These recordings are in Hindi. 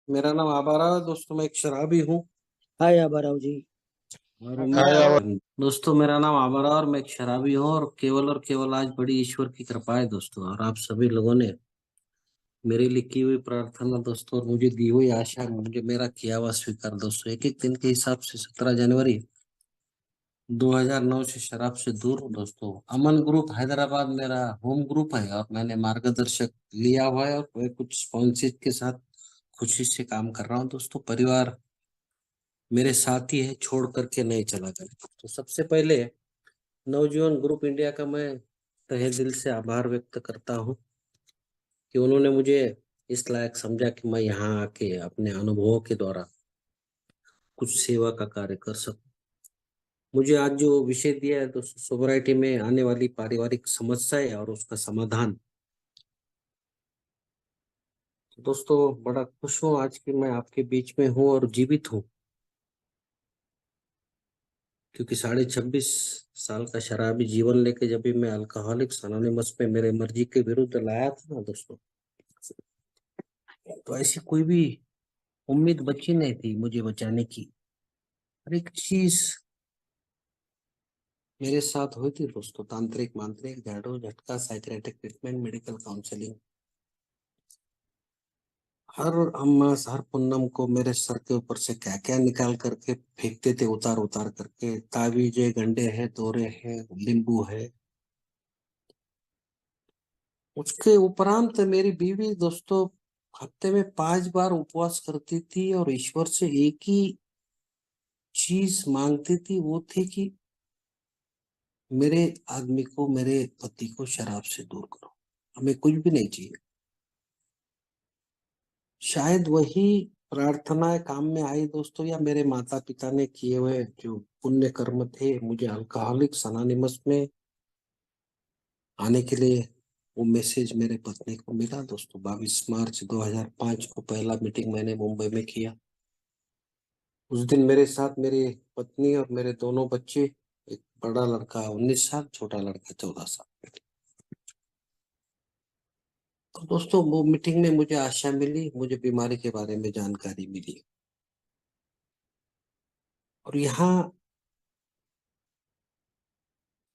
मेरा नाम आबाराव है दोस्तों, मैं एक शराबी हूँ। हाय आबाराव जी। और मैं दोस्तों मेरा नाम आबाराव और मैं एक शराबी हूँ, और केवल आज बड़ी ईश्वर की कृपा है दोस्तों, और आप सभी लोगों ने मेरे लिए की हुई प्रार्थना दोस्तों और मुझे दी हुई आशा, मुझे मेरा किया हुआ स्वीकार दोस्तों। एक एक दिन के हिसाब से 17 जनवरी 2009 से शराब से दूर हूँ दोस्तों। अमन ग्रुप हैदराबाद मेरा होम ग्रुप है और मैंने मार्गदर्शक लिया हुआ है और मैं कुछ स्पॉन्सर के साथ खुशी से काम कर रहा हूँ दोस्तों। परिवार मेरे साथ ही है, छोड़ करके नहीं चला गया। तो सबसे पहले नवजीवन ग्रुप इंडिया का मैं तहे दिल से आभार व्यक्त करता हूँ कि उन्होंने मुझे इस लायक समझा कि मैं यहाँ आके अपने अनुभवों के द्वारा कुछ सेवा का कार्य कर सकूं। मुझे आज जो विषय दिया है दोस्तों, सोसाइटी में आने वाली पारिवारिक समस्याएं और उसका समाधान। तो दोस्तों बड़ा खुश हूँ आज कि मैं आपके बीच में हूँ और जीवित हूँ, क्योंकि 26.5 साल का शराबी जीवन लेके जब भी मैं अल्कोहलिक्स अनोनिमस में मेरे मर्जी के विरुद्ध लाया था ना दोस्तों, तो ऐसी कोई भी उम्मीद बची नहीं थी मुझे बचाने की। हर एक चीज मेरे साथ हुई थी दोस्तों, तांत्रिक मांत्रिक झाड़ू झटका, साइकियाट्रिक ट्रीटमेंट, मेडिकल काउंसलिंग। हर पूनम को मेरे सर के ऊपर से क्या क्या निकाल करके फेंकते थे, उतार उतार करके। ताबीजे, गंडे हैं, दौरे हैं, नींबू है। उसके उपरांत मेरी बीवी दोस्तों हफ्ते में 5 बार उपवास करती थी और ईश्वर से एक ही चीज मांगती थी, वो थी कि मेरे आदमी को, मेरे पति को शराब से दूर करो, हमें कुछ भी नहीं चाहिए। शायद वही प्रार्थनाएं काम में आई दोस्तों, या मेरे माता पिता ने किए हुए जो पुण्य कर्म थे, मुझे अल्कोहलिक्स अनोनिमस में आने के लिए वो मैसेज मेरे पत्नी को मिला दोस्तों। 22 मार्च 2005 को पहला मीटिंग मैंने मुंबई में किया। उस दिन मेरे साथ मेरी पत्नी और मेरे दोनों बच्चे, एक बड़ा लड़का 19 साल, छोटा लड़का 14 साल। तो दोस्तों वो मीटिंग में मुझे आशा मिली, मुझे बीमारी के बारे में जानकारी मिली, और यहाँ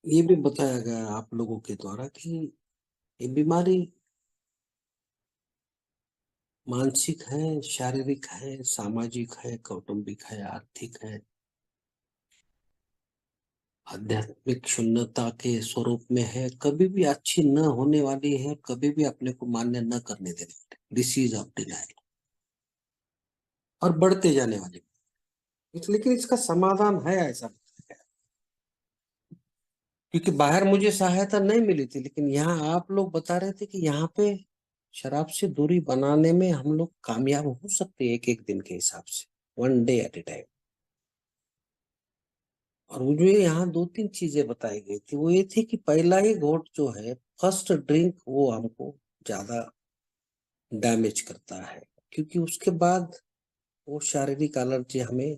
ये भी बताया गया आप लोगों के द्वारा कि ये बीमारी मानसिक है, शारीरिक है, सामाजिक है, कौटुंबिक है, आर्थिक है, आध्यात्मिक शून्यता के स्वरूप में है, कभी भी अच्छी न होने वाली है, कभी भी अपने को मान्य न करने देने वाली डिसीज ऑफ डिनाइल, और बढ़ते जाने वाली। लेकिन इसका समाधान है ऐसा, क्योंकि बाहर मुझे सहायता नहीं मिली थी, लेकिन यहाँ आप लोग बता रहे थे कि यहाँ पे शराब से दूरी बनाने में हम लोग कामयाब हो सकते हैं, एक एक दिन के हिसाब से, 1 डे एट ए टाइम। और मुझे यहाँ 2-3 चीजें बताई गई थी। वो ये थी कि पहला ही घोट जो है, फर्स्ट ड्रिंक, वो हमको ज्यादा डैमेज करता है, क्योंकि उसके बाद वो शारीरिक एलर्जी हमें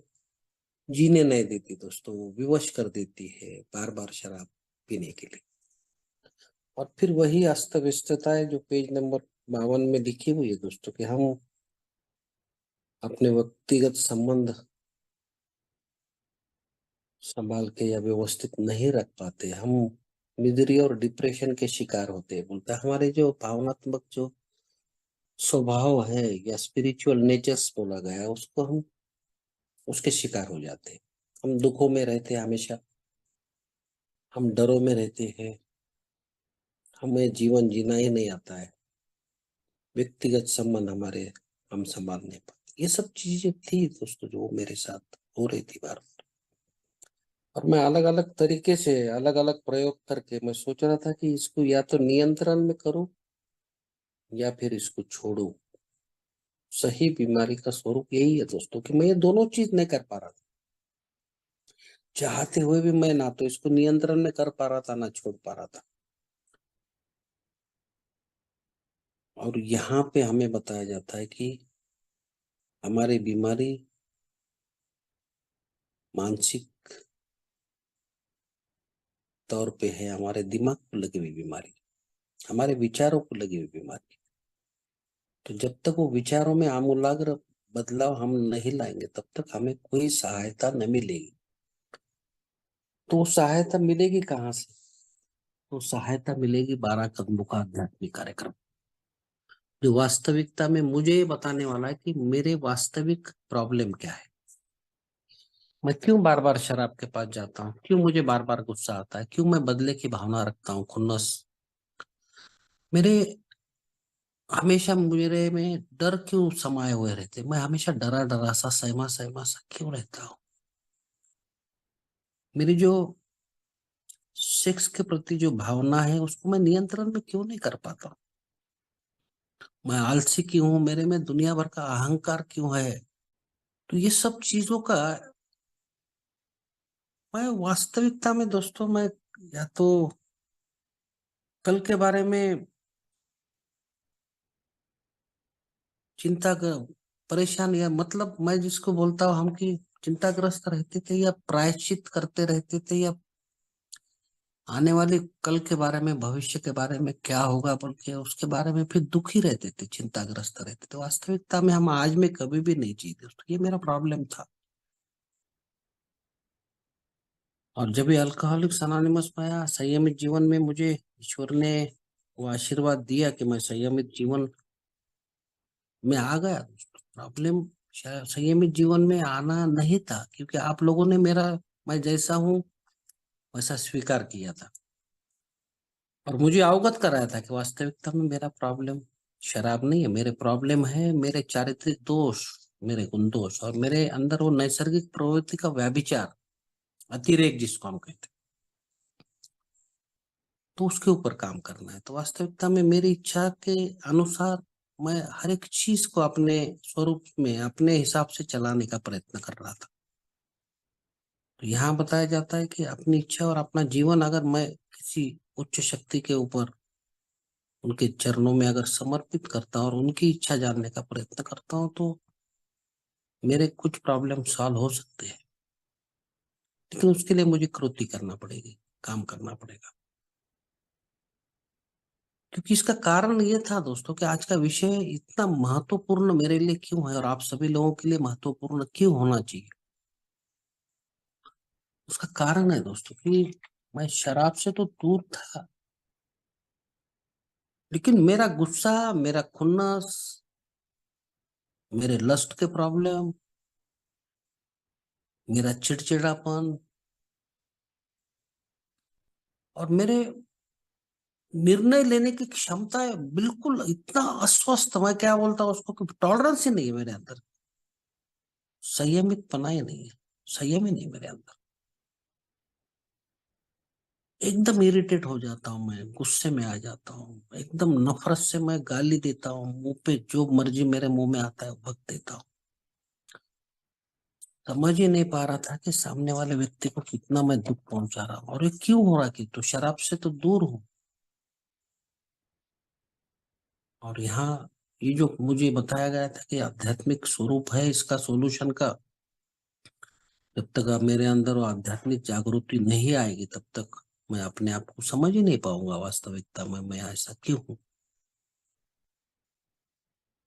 जीने नहीं देती दोस्तों, वो विवश कर देती है बार बार शराब पीने के लिए। और फिर वही अस्त व्यस्तता है जो पेज नंबर 52 में लिखी हुई है दोस्तों, कि हम अपने व्यक्तिगत संबंध संभाल के या व्यवस्थित नहीं रख पाते, हम मिजरी और डिप्रेशन के शिकार होते हैं। बोलता है हमारे जो भावनात्मक जो स्वभाव है या स्पिरिचुअल नेचर्स बोला गया है, उसको हम उसके शिकार हो जाते हैं। हम दुखों में रहते हैं हमेशा, हम डरों में रहते हैं, हमें जीवन जीना ही नहीं आता है, व्यक्तिगत संबंध हमारे हम संभाल नहीं पाते। ये सब चीजें थी दोस्तों जो मेरे साथ हो रही थी बार। और मैं अलग अलग तरीके से अलग अलग प्रयोग करके मैं सोच रहा था कि इसको या तो नियंत्रण में करूं या फिर इसको छोड़ूं। सही बीमारी का स्वरूप यही है दोस्तों, कि मैं ये दोनों चीज नहीं कर पा रहा था। चाहते हुए भी मैं ना तो इसको नियंत्रण में कर पा रहा था, ना छोड़ पा रहा था। और यहाँ पे हमें बताया जाता है कि हमारी बीमारी मानसिक तौर पे है, हमारे दिमाग को लगी हुई बीमारी, हमारे विचारों को लगी हुई बीमारी। तो जब तक वो विचारों में आमूलाग्र बदलाव हम नहीं लाएंगे तब तक हमें कोई सहायता न मिलेगी। तो सहायता मिलेगी कहाँ से? तो सहायता मिलेगी 12 कदमों का आध्यात्मिक कार्यक्रम, जो वास्तविकता में मुझे ये बताने वाला है कि मेरे वास्तविक प्रॉब्लम क्या है। मैं क्यों बार बार शराब के पास जाता हूँ, क्यों मुझे बार बार गुस्सा आता है, क्यों मैं बदले की भावना रखता हूँ, खुन्नस। मेरे हमेशा मेरे में डर क्यों समाये हुए रहते, मैं हमेशा डरा डरा सा सहमा सहमा सा क्यों रहता हूँ। मेरी जो सेक्स के प्रति जो भावना है उसको मैं नियंत्रण में क्यों नहीं कर पाता। मैं आलसी क्यों हूं, मेरे में दुनिया भर का अहंकार क्यों है। तो ये सब चीजों का मैं वास्तविकता में दोस्तों, मैं या तो कल के बारे में चिंता परेशान, या मतलब मैं जिसको बोलता हूँ हम कि चिंताग्रस्त रहते थे, या प्रायश्चित करते रहते थे, या आने वाले कल के बारे में, भविष्य के बारे में क्या होगा बोल के उसके बारे में फिर दुखी रहते थे, चिंताग्रस्त रहते थे। वास्तविकता में हम आज में कभी भी नहीं जी दोस्तों, ये मेरा प्रॉब्लम था। और जब ये अल्कोहलिक्स अनोनिमस में आया, संयमित जीवन में मुझे ईश्वर ने वो आशीर्वाद दिया कि मैं संयमित जीवन में आ गया दोस्तों। प्रॉब्लम शायद संयमित जीवन में आना नहीं था, क्योंकि आप लोगों ने मेरा, मैं जैसा हूँ वैसा स्वीकार किया था और मुझे अवगत कराया था कि वास्तविकता में मेरा प्रॉब्लम शराब नहीं है। मेरे प्रॉब्लम है मेरे चारित्रिक दोष, मेरे गुण दोष, और मेरे अंदर वो नैसर्गिक प्रवृत्ति का व्यभिचार, अतिरेक जिसको हम कहते हैं। तो उसके ऊपर काम करना है। तो वास्तविकता में मेरी इच्छा के अनुसार मैं हर एक चीज को अपने स्वरूप में, अपने हिसाब से चलाने का प्रयत्न कर रहा था। तो यहाँ बताया जाता है कि अपनी इच्छा और अपना जीवन अगर मैं किसी उच्च शक्ति के ऊपर, उनके चरणों में अगर समर्पित करता हूँ और उनकी इच्छा जानने का प्रयत्न करता हूँ, तो मेरे कुछ प्रॉब्लम सॉल्व हो सकते हैं। लेकिन उसके लिए मुझे कृति करना पड़ेगी, काम करना पड़ेगा। क्योंकि इसका कारण ये था दोस्तों कि आज का विषय इतना महत्वपूर्ण मेरे लिए क्यों है और आप सभी लोगों के लिए महत्वपूर्ण क्यों होना चाहिए। उसका कारण है दोस्तों कि मैं शराब से तो दूर था, लेकिन मेरा गुस्सा, मेरा खुन्नस, मेरे लस्ट के प्रॉब्लम, मेरा चिड़चिड़ापन और मेरे निर्णय लेने की क्षमता है बिल्कुल इतना अस्वस्थ, मैं क्या बोलता हूँ उसको, कि टॉलरेंस ही नहीं है मेरे अंदर, संयमित पना ही नहीं है, संयम ही नहीं मेरे अंदर। एकदम इरिटेट हो जाता हूँ, मैं गुस्से में आ जाता हूँ, एकदम नफरत से मैं गाली देता हूँ, मुंह पे जो मर्जी मेरे मुंह में आता है वो बक देता हूँ। समझ ही नहीं पा रहा था कि सामने वाले व्यक्ति को कितना मैं दुख पहुंचा रहा हूँ और ये क्यों हो रहा, कि तो शराब से तो दूर हूँ। और यहाँ ये जो मुझे बताया गया था कि आध्यात्मिक स्वरूप है इसका सोल्यूशन का, जब तक आप मेरे अंदर वो आध्यात्मिक जागृति नहीं आएगी तब तक मैं अपने आप को समझ ही नहीं पाऊंगा वास्तविकता में मैं ऐसा क्यों हूँ।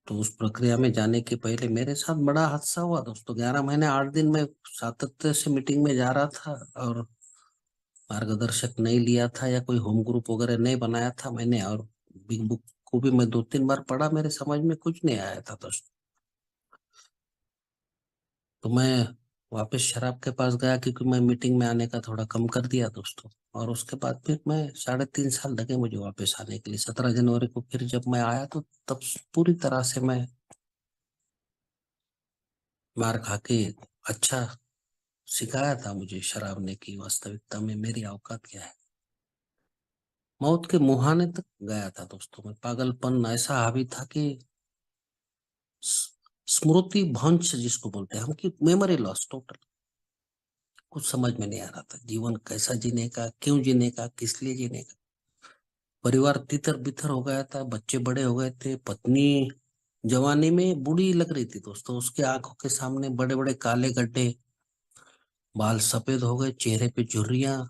तो उस प्रक्रिया में जाने के पहले मेरे साथ बड़ा हादसा हुआ दोस्तों। 11 महीने 8 दिन में सातत्य से मीटिंग में जा रहा था और मार्गदर्शक नहीं लिया था या कोई होम ग्रुप वगैरह नहीं बनाया था मैंने, और बिग बुक को भी मैं 2-3 बार पढ़ा, मेरे समझ में कुछ नहीं आया था दोस्तों। तो मैं वापस शराब के पास गया, क्योंकि मैं मीटिंग में आने का थोड़ा कम कर दिया दोस्तों। और उसके बाद फिर मैं 3.5 साल लगे मुझे वापस आने के लिए। 17 जनवरी को फिर जब मैं आया तो तब पूरी तरह से मैं मार खा के, अच्छा सिखाया था मुझे शराब ने कि वास्तविकता में मेरी औकात क्या है। मौत के मुहाने तक गया था दोस्तों। मैं पागलपन ऐसा हावी था कि स्मृति भ्रंश जिसको बोलते हैं हम, कि मेमोरी लॉस टोटल, कुछ समझ में नहीं आ रहा था जीवन कैसा जीने का, क्यों जीने का, किस लिए जीने का। परिवार तितर बितर हो गया था, बच्चे बड़े हो गए थे, पत्नी जवानी में बूढ़ी लग रही थी दोस्तों, उसके आंखों के सामने बड़े बड़े काले गड्ढे, बाल सफेद हो गए, चेहरे पे झुर्रियां।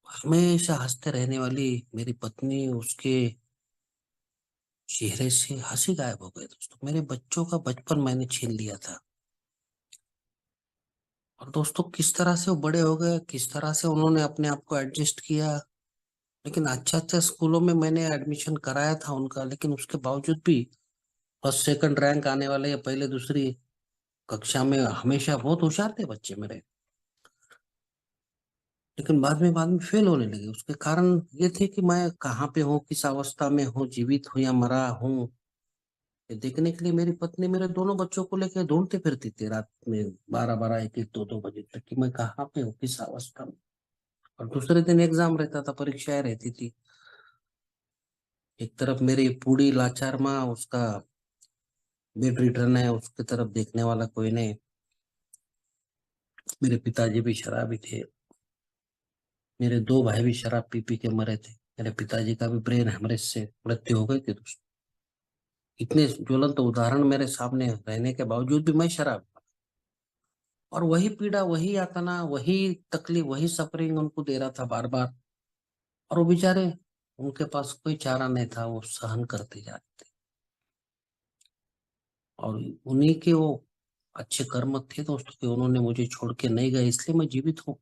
हमेशा हंसते रहने वाली मेरी पत्नी, उसके चेहरे से हंसी गायब हो गई दोस्तों। मेरे बच्चों का बचपन मैंने छीन लिया था। और दोस्तों किस तरह से वो बड़े हो गए, किस तरह से उन्होंने अपने आप को एडजस्ट किया। लेकिन अच्छा अच्छा स्कूलों में मैंने एडमिशन कराया था उनका, लेकिन उसके बावजूद भी फर्स्ट सेकंड रैंक आने वाले या पहले दूसरी कक्षा में हमेशा बहुत होशियार थे बच्चे मेरे। लेकिन बाद में फेल होने लगे। उसके कारण ये थे कि मैं कहाँ पे हूँ, किस अवस्था में हूँ, जीवित हूँ या मरा हूँ। ये देखने के लिए मेरी पत्नी मेरे दोनों बच्चों को लेकर ढूंढती फिरती थी रात में 12-12, 1-1, 2-2 बजे तक कि मैं कहाँ पे हूँ, किस अवस्था में। और दूसरे दिन एग्जाम रहता था, परीक्षाएं रहती थी। एक तरफ मेरी बूढ़ी लाचार माँ, उसका बेड रिटर्न है, उसकी तरफ देखने वाला कोई नहीं। मेरे पिताजी भी शराबी थे। मेरे दो भाई भी शराब पी पी के मरे थे। मेरे पिताजी का भी ब्रेन हेमरेज से मृत्यु हो गई थी दोस्तों। इतने ज्वलंत उदाहरण मेरे सामने रहने के बावजूद भी मैं शराब, और वही पीड़ा, वही यातना, वही तकलीफ, वही सफरिंग उनको दे रहा था बार बार। और वो बेचारे, उनके पास कोई चारा नहीं था, वो सहन करते जा रहे थे। और उन्हीं के वो अच्छे कर्म थे दोस्तों कि उन्होंने मुझे छोड़ के नहीं गए, इसलिए मैं जीवित हूँ।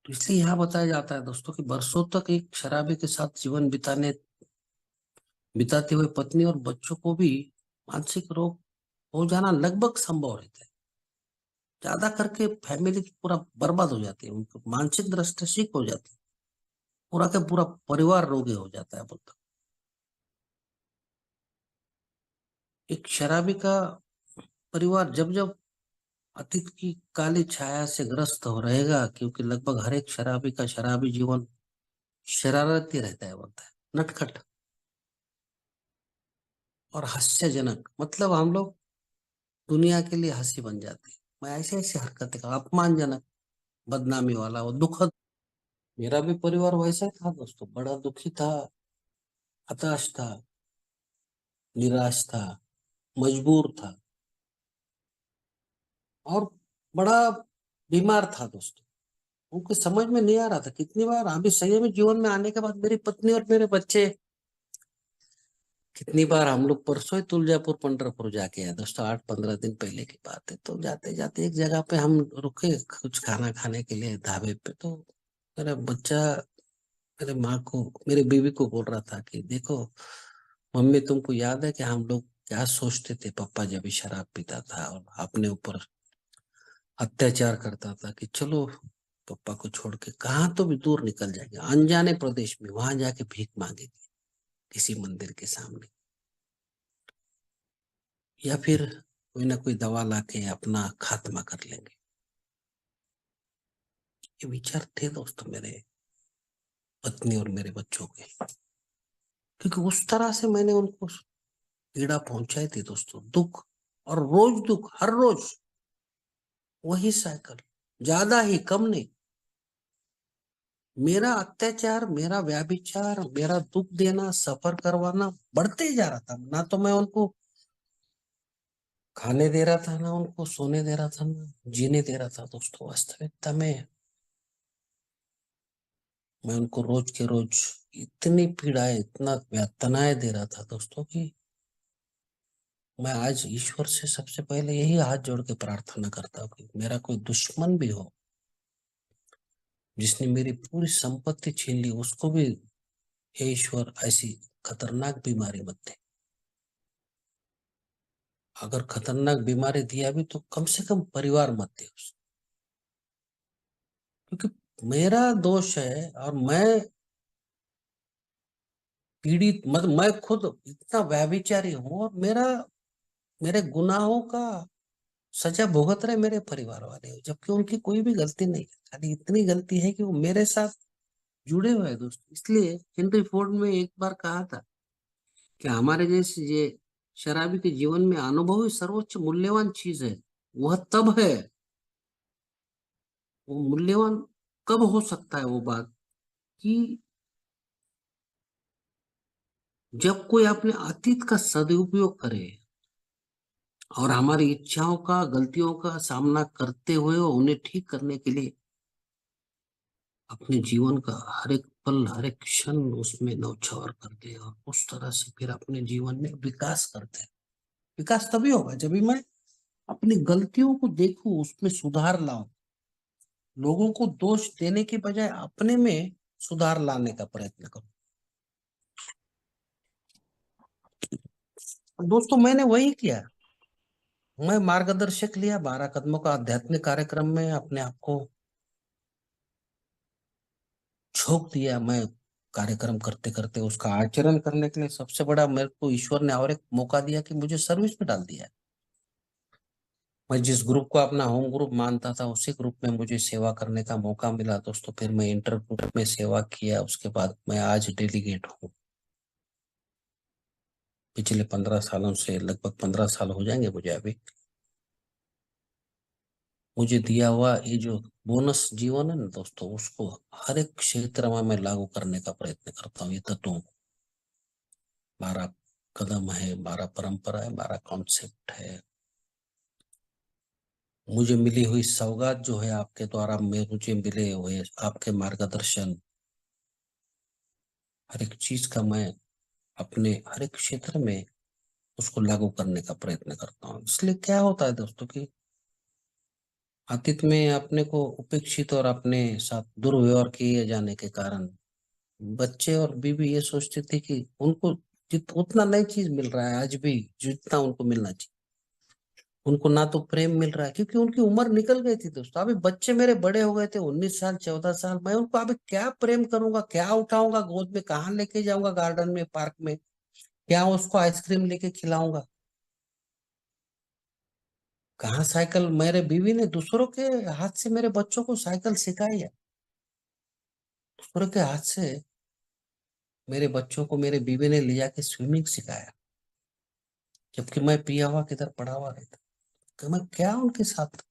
तो इसलिए यहाँ बताया जाता है दोस्तों कि बरसों तक एक शराबी के साथ जीवन बिताते हुए पत्नी और बच्चों को भी मानसिक रोग हो जाना लगभग संभव रहता है। ज्यादा करके फैमिली पूरा बर्बाद हो जाती है, उनको मानसिक दृष्टि से हो जाती है। पूरा का पूरा परिवार रोगी हो जाता है बोलता। एक शराबी का परिवार जब जब अतीत की काली छाया से ग्रस्त हो रहेगा, क्योंकि लगभग हर एक शराबी का शराबी जीवन शरारती रहता है बोलता है, नटखट और हास्यजनक। मतलब हम लोग दुनिया के लिए हंसी बन जाते हैं। मैं ऐसे ऐसे हरकतें का अपमानजनक, बदनामी वाला, वो दुखद। मेरा भी परिवार वैसा ही था दोस्तों, बड़ा दुखी था, हताश था, निराश था, मजबूर था, और बड़ा बीमार था दोस्तों। उनको समझ में नहीं आ रहा था। कितनी बार अभी संयमी जीवन में आने के बाद मेरी पत्नी और मेरे बच्चे, कितनी बार हम लोग परसों ही तुलजापुर पंढरपुर जाके आए दोस्तों, 8-15 दिन पहले की बात है। तो जाते जाते एक जगह पे हम रुके कुछ खाना खाने के लिए ढाबे पे। तो मेरा बच्चा मेरे माँ को, मेरी बीवी को बोल रहा था कि देखो मम्मी, तुमको याद है कि हम लोग क्या सोचते थे पापा जब भी शराब पीता था और अपने ऊपर अत्याचार करता था कि चलो पापा को छोड़ के कहाँ तो भी दूर निकल जाएंगे, अनजाने प्रदेश में वहां जाके भीख मांगेंगे किसी मंदिर के सामने, या फिर कोई ना कोई दवा लाके अपना खात्मा कर लेंगे। ये विचार थे दोस्तों मेरे पत्नी और मेरे बच्चों के। क्योंकि उस तरह से मैंने उनको पीड़ा पहुंचाई थी दोस्तों, दुख। और रोज दुख, हर रोज वही साइकिल, ज्यादा ही कम नहीं। मेरा अत्याचार, मेरा व्याभिचार, मेरा दुख देना, सफर करवाना बढ़ते ही जा रहा था। ना तो मैं उनको खाने दे रहा था, ना उनको सोने दे रहा था, ना जीने दे रहा था दोस्तों। वास्तविकता में मैं उनको रोज के रोज इतनी पीड़ाएं, इतना यातनाएं दे रहा था दोस्तों कि मैं आज ईश्वर से सबसे पहले यही हाथ जोड़ के प्रार्थना करता हूँ कि मेरा कोई दुश्मन भी हो जिसने मेरी पूरी संपत्ति छीन ली, उसको भी हे ईश्वर ऐसी खतरनाक बीमारी मत दे। अगर खतरनाक बीमारी दिया भी तो कम से कम परिवार मत दे उसको। क्योंकि मेरा दोष है और मैं पीड़ित, मतलब मैं खुद इतना व्यभिचारी हूं, और मेरे गुनाहों का सजा भुगत रहे मेरे परिवार वाले, जबकि उनकी कोई भी गलती नहीं है। खाली इतनी गलती है कि वो मेरे साथ जुड़े हुए हैं दोस्त। इसलिए हेनरी फोर्ड ने एक बार कहा था कि हमारे जैसे ये शराबी के जीवन में अनुभव ही सर्वोच्च मूल्यवान चीज है। वह तब है, वो मूल्यवान कब हो सकता है वो बात, कि जब कोई अपने अतीत का सदुपयोग करे और हमारी इच्छाओं का, गलतियों का सामना करते हुए उन्हें ठीक करने के लिए अपने जीवन का हर एक पल, हर एक क्षण उसमें नौछावर कर दे और उस तरह से फिर अपने जीवन में विकास करते हैं। विकास तभी होगा जब भी मैं अपनी गलतियों को देखूं, उसमें सुधार लाऊं, लोगों को दोष देने के बजाय अपने में सुधार लाने का प्रयत्न करूं। दोस्तों, मैंने वही किया। मैं मार्गदर्शक लिया, 12 कदमों का आध्यात्मिक कार्यक्रम में अपने आप को झोंक दिया। मैं कार्यक्रम करते करते उसका आचरण करने के लिए सबसे बड़ा मेरे को ईश्वर ने और एक मौका दिया कि मुझे सर्विस में डाल दिया। मैं जिस ग्रुप को अपना होम ग्रुप मानता था, उसी ग्रुप में मुझे सेवा करने का मौका मिला दोस्तों। फिर मैं इंटर ग्रुप में सेवा किया, उसके बाद मैं आज डेलीगेट हूँ। पिछले 15 सालों से, लगभग 15 साल हो जाएंगे मुझे अभी। मुझे दिया हुआ ये जो बोनस जीवन है ना दोस्तों, उसको हर एक क्षेत्र में मैं लागू करने का प्रयत्न करता हूँ। ये तत्वों, 12 कदम है, 12 परंपरा है, 12 कॉन्सेप्ट है। मुझे मिली हुई सौगात जो है आपके द्वारा, मुझे मिले हुए आपके मार्गदर्शन, हर एक चीज का मैं अपने हर एक क्षेत्र में उसको लागू करने का प्रयत्न करता हूँ। इसलिए क्या होता है दोस्तों कि अतीत में अपने को उपेक्षित और अपने साथ दुर्व्यवहार किए जाने के कारण बच्चे और बीवी ये सोचते थे कि उनको उतना नई चीज मिल रहा है आज भी जितना उनको मिलना चाहिए। उनको ना तो प्रेम मिल रहा है, क्योंकि उनकी उम्र निकल गई थी दोस्तों। अभी बच्चे मेरे बड़े हो गए थे, 19 साल, 14 साल। मैं उनको अभी क्या प्रेम करूंगा, क्या उठाऊंगा गोद में, कहाँ लेके जाऊंगा, गार्डन में, पार्क में, क्या उसको आइसक्रीम लेके खिलाऊंगा, कहाँ साइकिल। मेरे बीवी ने दूसरों के हाथ से मेरे बच्चों को साइकिल सिखाई है। दूसरों के हाथ से मेरे बच्चों को मेरे बीवी ने ले जाके स्विमिंग सिखाया, जबकि मैं पिया हुआ किधर पड़ा हुआ रहता। कि मैं क्या उनके साथ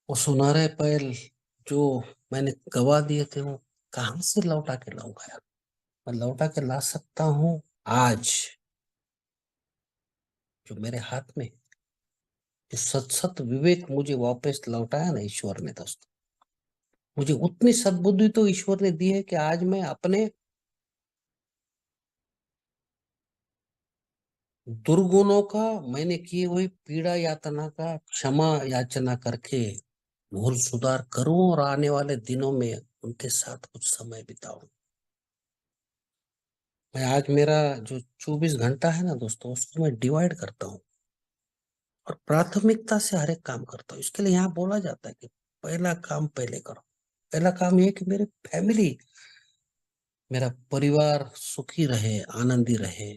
वो सुनहरे पल जो मैंने गवा दिए थे, वो कहाँ से लौटा के लाऊंगा यार। मैं लौटा के ला सकता हूँ आज, जो मेरे हाथ में, जो सत सत विवेक मुझे वापस लौटाया ना ईश्वर ने दोस्तों। मुझे उतनी सद्बुद्धि तो ईश्वर ने दी है कि आज मैं अपने दुर्गुणों का, मैंने की हुई पीड़ा यातना का क्षमा याचना करके भूल सुधार करूं और आने वाले दिनों में उनके साथ कुछ समय बिताऊं। मैं आज मेरा जो 24 घंटा है ना दोस्तों, उसको मैं डिवाइड करता हूँ और प्राथमिकता से हर एक काम करता हूँ। इसके लिए यहाँ बोला जाता है कि पहला काम पहले करो। पहला काम ये कि मेरे फैमिली, मेरा परिवार सुखी रहे, आनंदी रहे,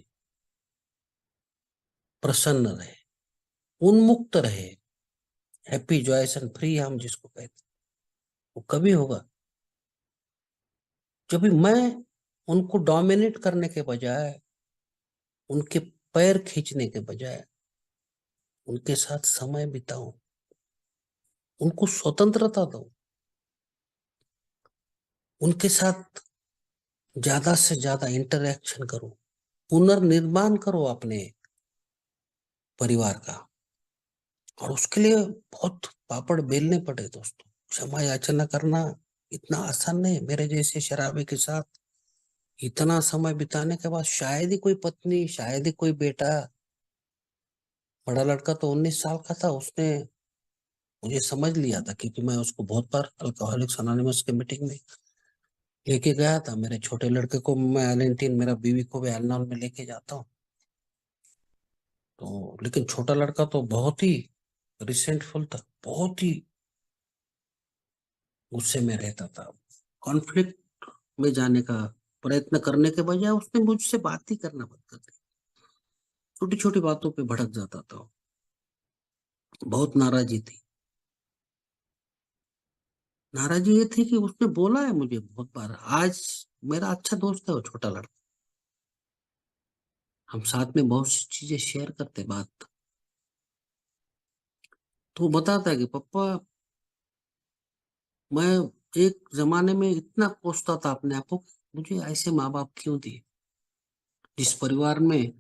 प्रसन्न रहे, उन्मुक्त रहे, हैप्पी जॉयसन फ्री हम जिसको कहते हैं। वो कभी होगा जब भी मैं उनको डोमिनेट करने के बजाय, उनके पैर खींचने के बजाय उनके साथ समय बिताऊं, उनको स्वतंत्रता दो, उनके साथ ज्यादा से ज्यादा इंटरेक्शन करो, पुनर्निर्माण करो अपने परिवार का। और उसके लिए बहुत पापड़ बेलने पड़े दोस्तों। क्षमा याचना करना इतना आसान नहीं है। मेरे जैसे शराबी के साथ इतना समय बिताने के बाद शायद ही कोई पत्नी, शायद ही कोई बेटा। बड़ा लड़का तो 19 साल का था, उसने मुझे समझ लिया था, क्योंकि मैं उसको बहुत बार अल्कोहलिक्स अनोनिमस के मीटिंग में लेके गया था। मेरे छोटे लड़के को मैं एलेंटीन, मेरा बीवी को भी एलनॉन में लेके जाता हूँ। तो लेकिन छोटा लड़का तो बहुत ही रिसेंटफुल था, बहुत ही गुस्से में रहता था। कॉन्फ्लिक्ट में जाने का प्रयत्न करने के बजाय उसने मुझसे बात ही करना बंद कर दिया। छोटी छोटी बातों पे भड़क जाता था, बहुत नाराजी थी। नाराजी ये थी कि उसने बोला है मुझे बहुत बार। आज मेरा अच्छा दोस्त है वो छोटा लड़का, हम साथ में बहुत सी चीजें शेयर करते बात। तो वो बताता है कि पापा, मैं एक जमाने में इतना कोसता था अपने आप को, मुझे ऐसे माँ बाप क्यों दिए, जिस परिवार में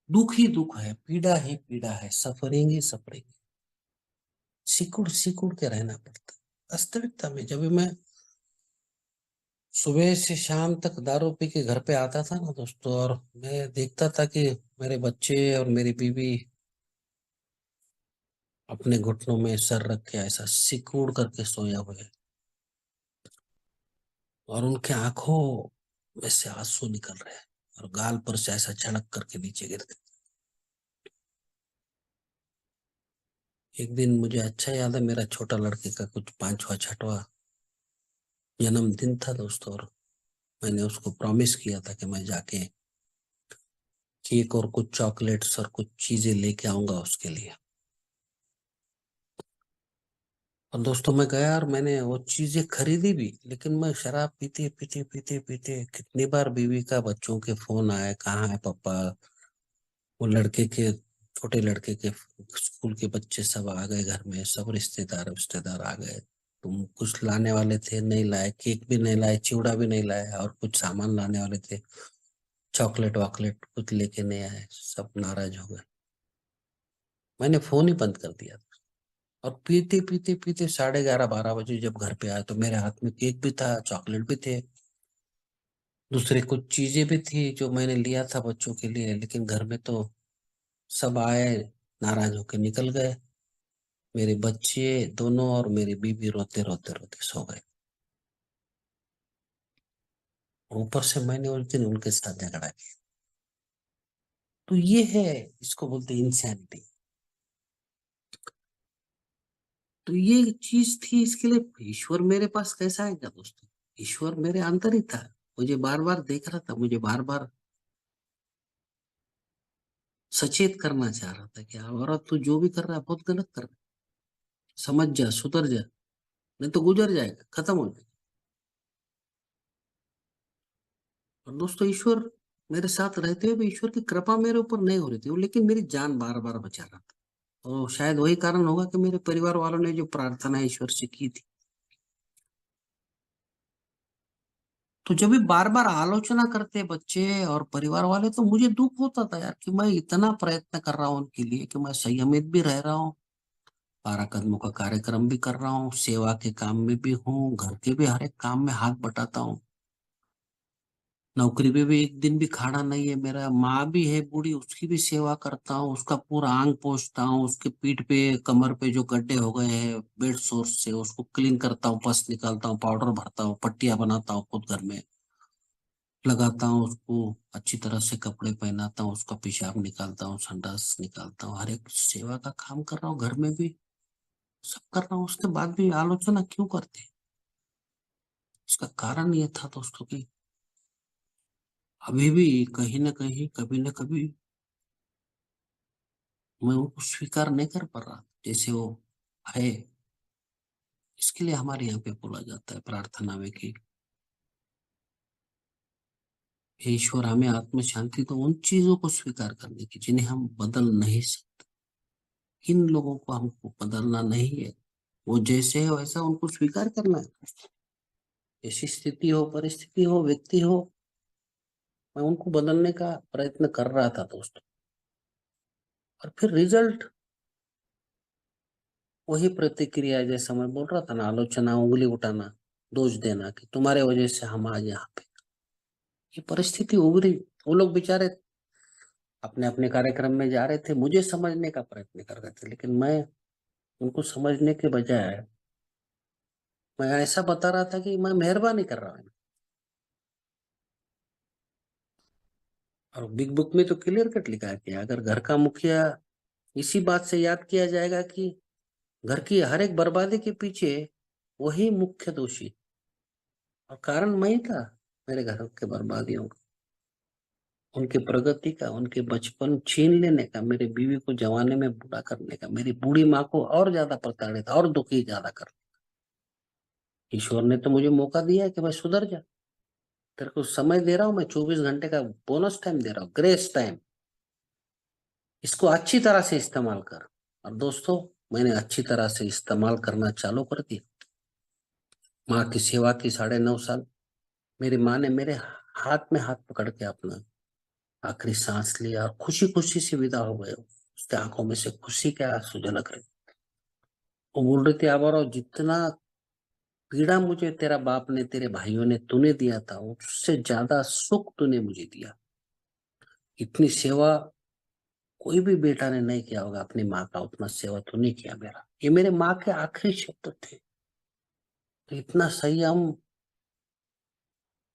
दुख ही दुख है, पीड़ा ही पीड़ा है, सफरिंग ही सफरिंग, सिकुड़ सिकुड़ के रहना पड़ता। वास्तविकता में जब भी मैं सुबह से शाम तक दारू पी के घर पे आता था ना दोस्तों, और मैं देखता था कि मेरे बच्चे और मेरी बीवी अपने घुटनों में सर रख के ऐसा सिकुड़ करके सोया हुए हैं, और उनके आंखों में से आंसू निकल रहे हैं, और गाल पर से ऐसा छलक करके नीचे गिरते। एक दिन मुझे अच्छा याद है, मेरा छोटा लड़के का कुछ 5वां 6वां जन्मदिन था दोस्तों, और मैंने उसको प्रॉमिस किया था कि मैं जाके केक और कुछ चॉकलेट्स और कुछ चीजें लेके आऊंगा उसके लिए। और दोस्तों मैं गया और मैंने वो चीजें खरीदी भी, लेकिन मैं शराब पीते पीते पीते पीते कितनी बार बीवी का बच्चों के फोन आए, कहाँ है पापा, वो लड़के के छोटे लड़के के स्कूल के बच्चे सब आ गए घर में, सब रिश्तेदार रिश्तेदार आ गए, तुम कुछ लाने वाले थे नहीं लाए, केक भी नहीं लाए, चिवड़ा भी नहीं लाए, और कुछ सामान लाने वाले थे, चॉकलेट वॉकलेट कुछ लेके नहीं आए, सब नाराज हो गए। मैंने फोन ही बंद कर दिया। और पीते पीते पीते 11:30 12 बजे जब घर पे आया तो मेरे हाथ में केक भी था, चॉकलेट भी थे, दूसरे कुछ चीजें भी थी जो मैंने लिया था बच्चों के लिए, लेकिन घर में तो सब आए, नाराज होके निकल गए। मेरे बच्चे दोनों और मेरी बीवी रोते रोते रोते सो गए। ऊपर से मैंने उस दिन उनके साथ झगड़ा किया। तो ये है, इसको बोलते हैं इंसैनिटी। तो ये चीज थी, इसके लिए ईश्वर मेरे पास कैसा आएगा दोस्तों? ईश्वर मेरे अंदर ही था, मुझे बार बार देख रहा था, मुझे बार बार सचेत करना चाह रहा था कि औरत तू जो भी कर रहा है बहुत गलत कर रहा है, समझ जा, सुधर जा, नहीं तो गुजर जाएगा, खत्म हो जाएगा। और दोस्तों ईश्वर मेरे साथ रहते हुए भी ईश्वर की कृपा मेरे ऊपर नहीं हो रही थी, लेकिन मेरी जान बार बार बचा रहा था। तो शायद वही कारण होगा कि मेरे परिवार वालों ने जो प्रार्थना ईश्वर से की थी। तो जब भी बार बार आलोचना करते बच्चे और परिवार वाले, तो मुझे दुख होता था यार, कि मैं इतना प्रयत्न कर रहा हूँ उनके लिए, कि मैं संयमित भी रह रहा हूँ, 12 कदमों का कार्यक्रम भी कर रहा हूँ, सेवा के काम में भी हूँ, घर के भी हर एक काम में हाथ बटाता हूँ, नौकरी पे भी एक दिन भी खाड़ा नहीं है मेरा, माँ भी है बूढ़ी, उसकी भी सेवा करता हूँ, उसका पूरा आंग पोंछता हूँ, उसके पीठ पे कमर पे जो गड्ढे हो गए हैं बेड सोर्स से उसको क्लीन करता हूँ, पस निकालता हूँ, पाउडर भरता हूँ, पट्टियां बनाता हूँ, खुद घर में लगाता हूँ, उसको अच्छी तरह से कपड़े पहनाता हूँ, उसका पेशाब निकालता हूँ, संडास निकालता हूँ, हर एक सेवा का काम कर रहा हूँ, घर में भी सब कर रहा हूँ, उसके बाद भी आलोचना क्यों करते हैं? इसका कारण ये था दोस्तों कि अभी भी कहीं ना कहीं, कभी ना कभी मैं उनको स्वीकार नहीं कर पा रहा जैसे वो है। इसके लिए हमारे यहाँ पे बोला जाता है प्रार्थना में कि हे ईश्वर हमें आत्म शांति, तो उन चीजों को स्वीकार करने की जिन्हें हम बदल नहीं सकते। इन लोगों को हमको बदलना नहीं है, वो जैसे है वैसा उनको स्वीकार करना है। ऐसी स्थिति हो, परिस्थिति हो, व्यक्ति हो, मैं उनको बदलने का प्रयत्न कर रहा था दोस्तों। और फिर रिजल्ट वही प्रतिक्रिया, जैसा मैं बोल रहा था ना, आलोचना, उंगली उठाना, दोष देना कि तुम्हारे वजह से हम आज यहाँ पे, ये परिस्थिति उभरी। वो लोग बेचारे अपने अपने कार्यक्रम में जा रहे थे, मुझे समझने का प्रयत्न कर रहे थे, लेकिन मैं उनको समझने के बजाय मैं ऐसा बता रहा था कि मैं मेहरबानी कर रहा हूँ। और बिग बुक में तो क्लियर कट लिखा है कि अगर घर का मुखिया, इसी बात से याद किया जाएगा कि घर की हर एक बर्बादी के पीछे वही मुख्य दोषी, और कारण मैं ही था, मेरे घर के बर्बादियों का, उनके प्रगति का, उनके बचपन छीन लेने का, मेरी बीवी को जवानी में बूढ़ा करने का, मेरी बूढ़ी माँ को और ज्यादा प्रताड़ित और दुखी ज्यादा कर। ईश्वर ने तो मुझे मौका दिया है कि भाई सुधर जा, तेरे को समय दे रहा हूं मैं, 24 घंटे का बोनस टाइम दे रहा हूँ, ग्रेस टाइम, इसको अच्छी तरह से इस्तेमाल कर। और दोस्तों मैंने अच्छी तरह से इस्तेमाल करना चालू कर दिया। माँ की सेवा की 9.5 साल, मेरी माँ ने मेरे हाथ में हाथ पकड़ के अपना आखिरी सांस लिया, और खुशी खुशी से विदा हो गए। उसके आंखों में से खुशी के आंसू झलक रहे। वो बोल रही थी, आबारो जितना पीड़ा मुझे तेरा बाप ने, तेरे भाइयों ने, तूने दिया था, उससे ज्यादा सुख तूने मुझे दिया। इतनी सेवा कोई भी बेटा ने नहीं किया होगा अपनी माँ का, उतना सेवा तूने किया मेरा। ये मेरे माँ के आखिरी शब्द थे। तो इतना संयम,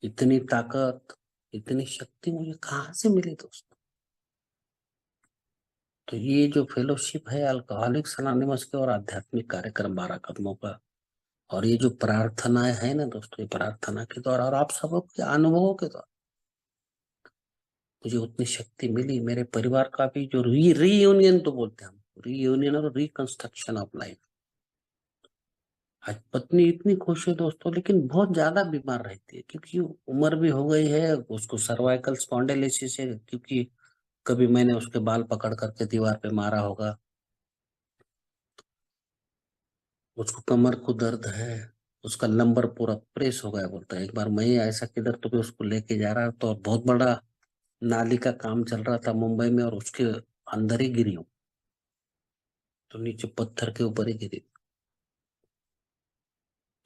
इतनी ताकत, इतनी शक्ति मुझे कहाँ से मिली दोस्त? तो ये जो फेलोशिप है अल्कोहलिक्स अनोनिमस के और आध्यात्मिक कार्यक्रम 12 कदमों का, और ये जो प्रार्थनाएं है ना दोस्तों, ये प्रार्थना के द्वारा और आप सबके अनुभवों के द्वारा मुझे उतनी शक्ति मिली। मेरे परिवार का भी जो रीयूनियन तो बोलते हैं हम, रीयूनियन और रिकंस्ट्रक्शन ऑफ लाइफ। आज पत्नी इतनी खुश है दोस्तों, लेकिन बहुत ज्यादा बीमार रहती है क्योंकि उम्र भी हो गई है। उसको सर्वाइकल स्पॉन्डिलोसिस है, क्योंकि कभी मैंने उसके बाल पकड़ करके दीवार पे मारा होगा। उसको कमर को दर्द है, उसका नंबर पूरा प्रेस हो गया बोलता है। एक बार मैं ऐसा किधर तो भी उसको लेके जा रहा तो बहुत बड़ा नाली का काम चल रहा था मुंबई में, और उसके अंदर ही गिरी हूँ, तो नीचे पत्थर के ऊपर ही गिरी।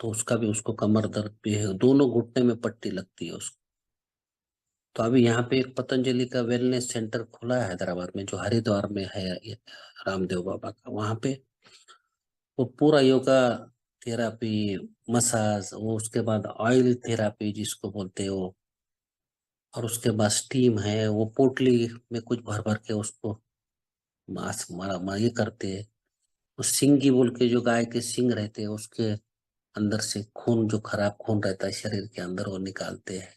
तो उसका भी, उसको कमर दर्द भी है, दोनों घुटने में पट्टी लगती है उसको। तो अभी यहाँ पे एक पतंजलि का वेलनेस सेंटर खुला है हैदराबाद में, जो हरिद्वार में है, ये रामदेव बाबा का। वहां पे वो पूरा योगा थेरापी, मसाज, वो उसके बाद ऑयल थेरापी जिसको बोलते हो, और उसके बाद स्टीम है। वो पोटली में कुछ भर भर के उसको मांस ये करते हैं। उस सिंगी बोल के, जो गाय के सिंग रहते हैं, उसके अंदर से खून, जो खराब खून रहता है शरीर के अंदर, वो निकालते हैं।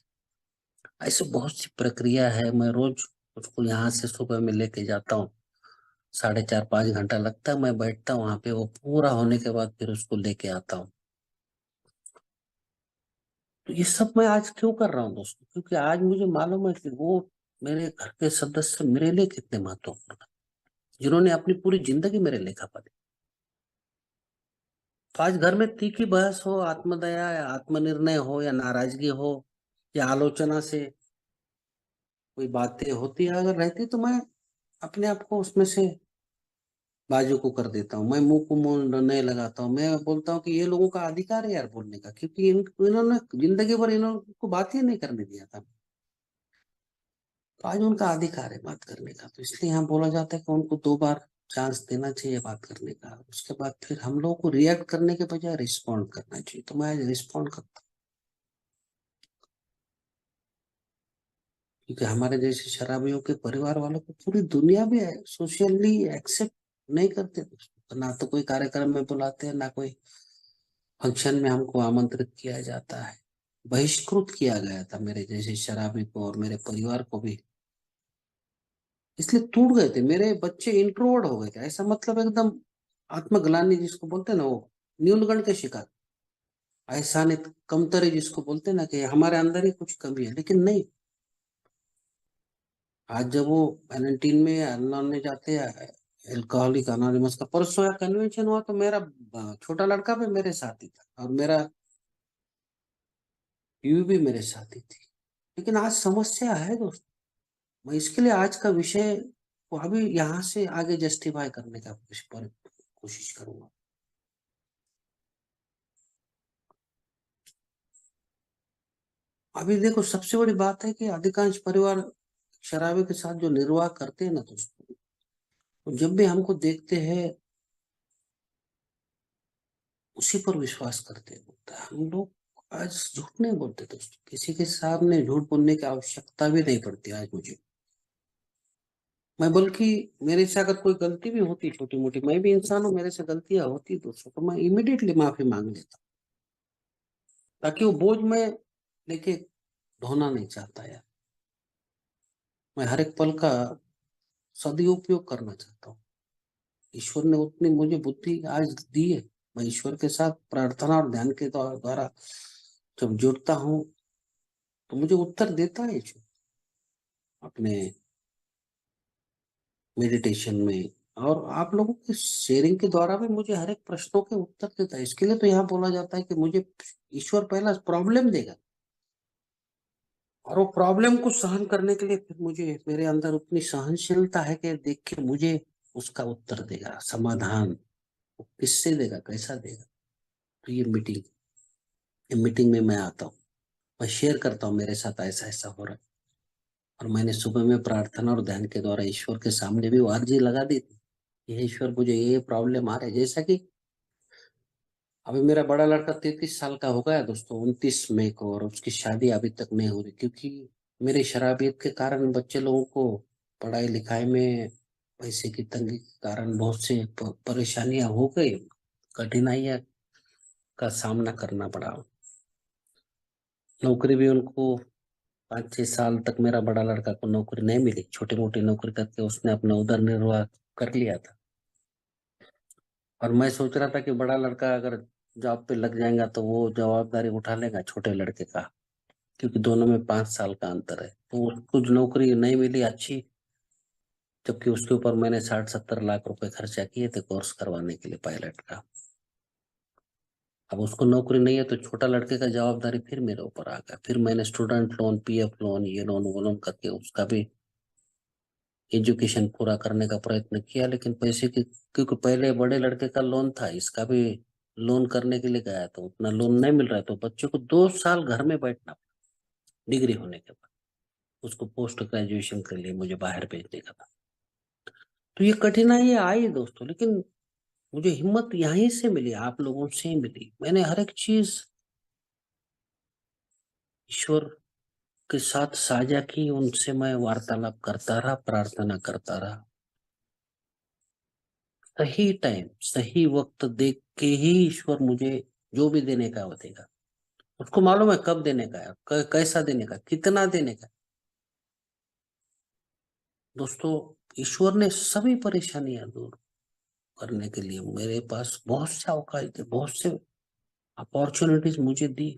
ऐसे बहुत सी प्रक्रिया है। मैं रोज उसको यहाँ से सुबह में लेके जाता हूँ, 4.5-5 घंटा लगता है। मैं बैठता हूँ वहां पे, वो पूरा होने के बाद फिर उसको लेके आता हूँ। तो ये सब मैं आज क्यों कर रहा हूँ दोस्तों? क्योंकि आज मुझे मालूम है कि वो मेरे घर के सदस्य मेरे लिए कितने महत्वपूर्ण हैं, जिन्होंने अपनी पूरी जिंदगी मेरे लिए खपा दी। तो आज घर में तीखी बहस हो, आत्मदया या आत्मनिर्णय हो, या नाराजगी हो, या आलोचना से कोई बातें होती है अगर रहती, तो मैं अपने आप को उसमें से बाजू को कर देता हूँ। मैं मुंह को मुंह नहीं लगाता हूँ। मैं बोलता हूँ कि ये लोगों का अधिकार है यार बोलने का, क्योंकि इन्होंने जिंदगी भर इन्होंने बात ही नहीं करने दिया था। तो आज उनका अधिकार है बात करने का, तो इसलिए यहाँ बोला जाता है कि उनको 2 बार चांस देना चाहिए बात करने का। उसके बाद फिर हम लोगों को रिएक्ट करने के बजाय रिस्पॉन्ड करना चाहिए। तो मैं रिस्पॉन्ड करता हूँ, क्योंकि हमारे जैसे शराबियों के परिवार वालों को पूरी दुनिया भी सोशली एक्सेप्ट नहीं करते दोस्तों। ना तो कोई कार्यक्रम में बुलाते हैं, ना कोई फंक्शन में हमको आमंत्रित किया जाता है। बहिष्कृत किया गया था मेरे जैसे शराबी को और मेरे परिवार को भी। इसलिए टूट गए थे मेरे बच्चे, इंट्रोवर्ट हो गए थे। ऐसा मतलब एकदम आत्मग्लानि जिसको बोलते हैं ना, वो न्यूनगंड के शिकार, ऐसा नहीं, कमतरी जिसको बोलते हैं ना, कि हमारे अंदर ही कुछ कमी है। लेकिन नहीं, आज जब वो वैलेंटाइन में अनलॉन में जाते हैं, एल्कोहलिक अनोनिमस का परसों या कन्वेंशन हुआ, तो मेरा छोटा लड़का भी मेरे साथ ही था, और मेरा बीवी भी मेरे साथ ही थी। लेकिन आज समस्या है दोस्त। मैं इसके लिए आज का विषय को अभी यहाँ से आगे जस्टिफाई करने का कोशिश करूंगा। अभी देखो, सबसे बड़ी बात है कि अधिकांश परिवार शराबी के साथ जो निर्वाह करते हैं ना दोस्तों, तो जब भी हमको देखते हैं उसी पर विश्वास करते हैं। बोलता है हम लोग आज झूठ नहीं बोलते दोस्तों, किसी के सामने झूठ बोलने की आवश्यकता भी नहीं पड़ती आज मुझे। मैं बल्कि मेरे से अगर कोई गलती भी होती छोटी मोटी, मैं भी इंसान हूँ, मेरे से गलतियां होती दोस्तों, तो मैं इमिडिएटली माफी मांग लेता हूँ, ताकि वो बोझ में लेके ढोना नहीं चाहता यार। मैं हर एक पल का सदुपयोग करना चाहता हूँ। ईश्वर ने उतनी मुझे बुद्धि आज दी है। मैं ईश्वर के साथ प्रार्थना और ध्यान के द्वारा जब जुड़ता हूँ, तो मुझे उत्तर देता है ईश्वर अपने मेडिटेशन में। और आप लोगों की शेयरिंग के द्वारा भी मुझे हर एक प्रश्नों के उत्तर देता है। इसके लिए तो यहाँ बोला जाता है कि मुझे ईश्वर पहला प्रॉब्लम देगा, और वो प्रॉब्लम को सहन करने के लिए फिर मुझे, मेरे अंदर उतनी सहनशीलता है कि देख के मुझे उसका उत्तर देगा, समाधान। वो किससे देगा, कैसा देगा? तो ये मीटिंग, मीटिंग में मैं आता हूँ, मैं शेयर करता हूँ मेरे साथ ऐसा ऐसा हो रहा है। और मैंने सुबह में प्रार्थना और ध्यान के द्वारा ईश्वर के सामने भी वो अर्जी लगा दी थी, ये ईश्वर मुझे ये प्रॉब्लम आ रहा है। जैसा कि अभी मेरा बड़ा लड़का 33 साल का हो गया दोस्तों, 29 मई को, और उसकी शादी अभी तक नहीं हो रही, क्योंकि मेरी शराबियत के कारण बच्चे लोगों को पढ़ाई लिखाई में पैसे की तंगी के कारण बहुत से परेशानियां हो गई, कठिनाइयां का सामना करना पड़ा। नौकरी भी उनको 5-6 साल तक मेरा बड़ा लड़का को नौकरी नहीं मिली, छोटी मोटी नौकरी करके उसने अपना उदर निर्वाह कर लिया था। और मैं सोच रहा था कि बड़ा लड़का अगर जॉब पे लग जाएगा तो वो जवाबदारी उठा लेगा छोटे लड़के का, क्योंकि दोनों में 5 साल का अंतर है। तो उसको जो नौकरी नहीं मिली अच्छी, जबकि उसके ऊपर मैंने 60-70 लाख रुपए खर्चा किए थे कोर्स करवाने के लिए पायलट का। अब उसको नौकरी नहीं है तो छोटा लड़के का जवाबदारी फिर मेरे ऊपर आ गया। फिर मैंने स्टूडेंट लोन, पीएफ लोन, ये लोन वो लोन करके उसका भी एजुकेशन पूरा करने का प्रयत्न किया, लेकिन पैसे की, क्योंकि पहले बड़े लड़के का लोन था, इसका भी लोन करने के लिए गया तो उतना लोन नहीं मिल रहा है, तो बच्चे को 2 साल घर में बैठना पड़ा डिग्री होने के बाद। उसको पोस्ट ग्रेजुएशन के लिए मुझे बाहर भेजने का था। तो ये कठिनाई आई दोस्तों, लेकिन मुझे हिम्मत यहीं से मिली, आप लोगों से ही मिली। मैंने हर एक चीज ईश्वर के साथ साझा की, उनसे मैं वार्तालाप करता रहा, प्रार्थना करता रहा। सही टाइम सही वक्त देख के ही ईश्वर मुझे जो भी देने का वो देगा। उसको मालूम है कब देने का है, कैसा देने का, कितना देने का। दोस्तों, ईश्वर ने सभी परेशानियां दूर करने के लिए मेरे पास बहुत से अवकाश थे, बहुत से अपॉर्चुनिटीज मुझे दी।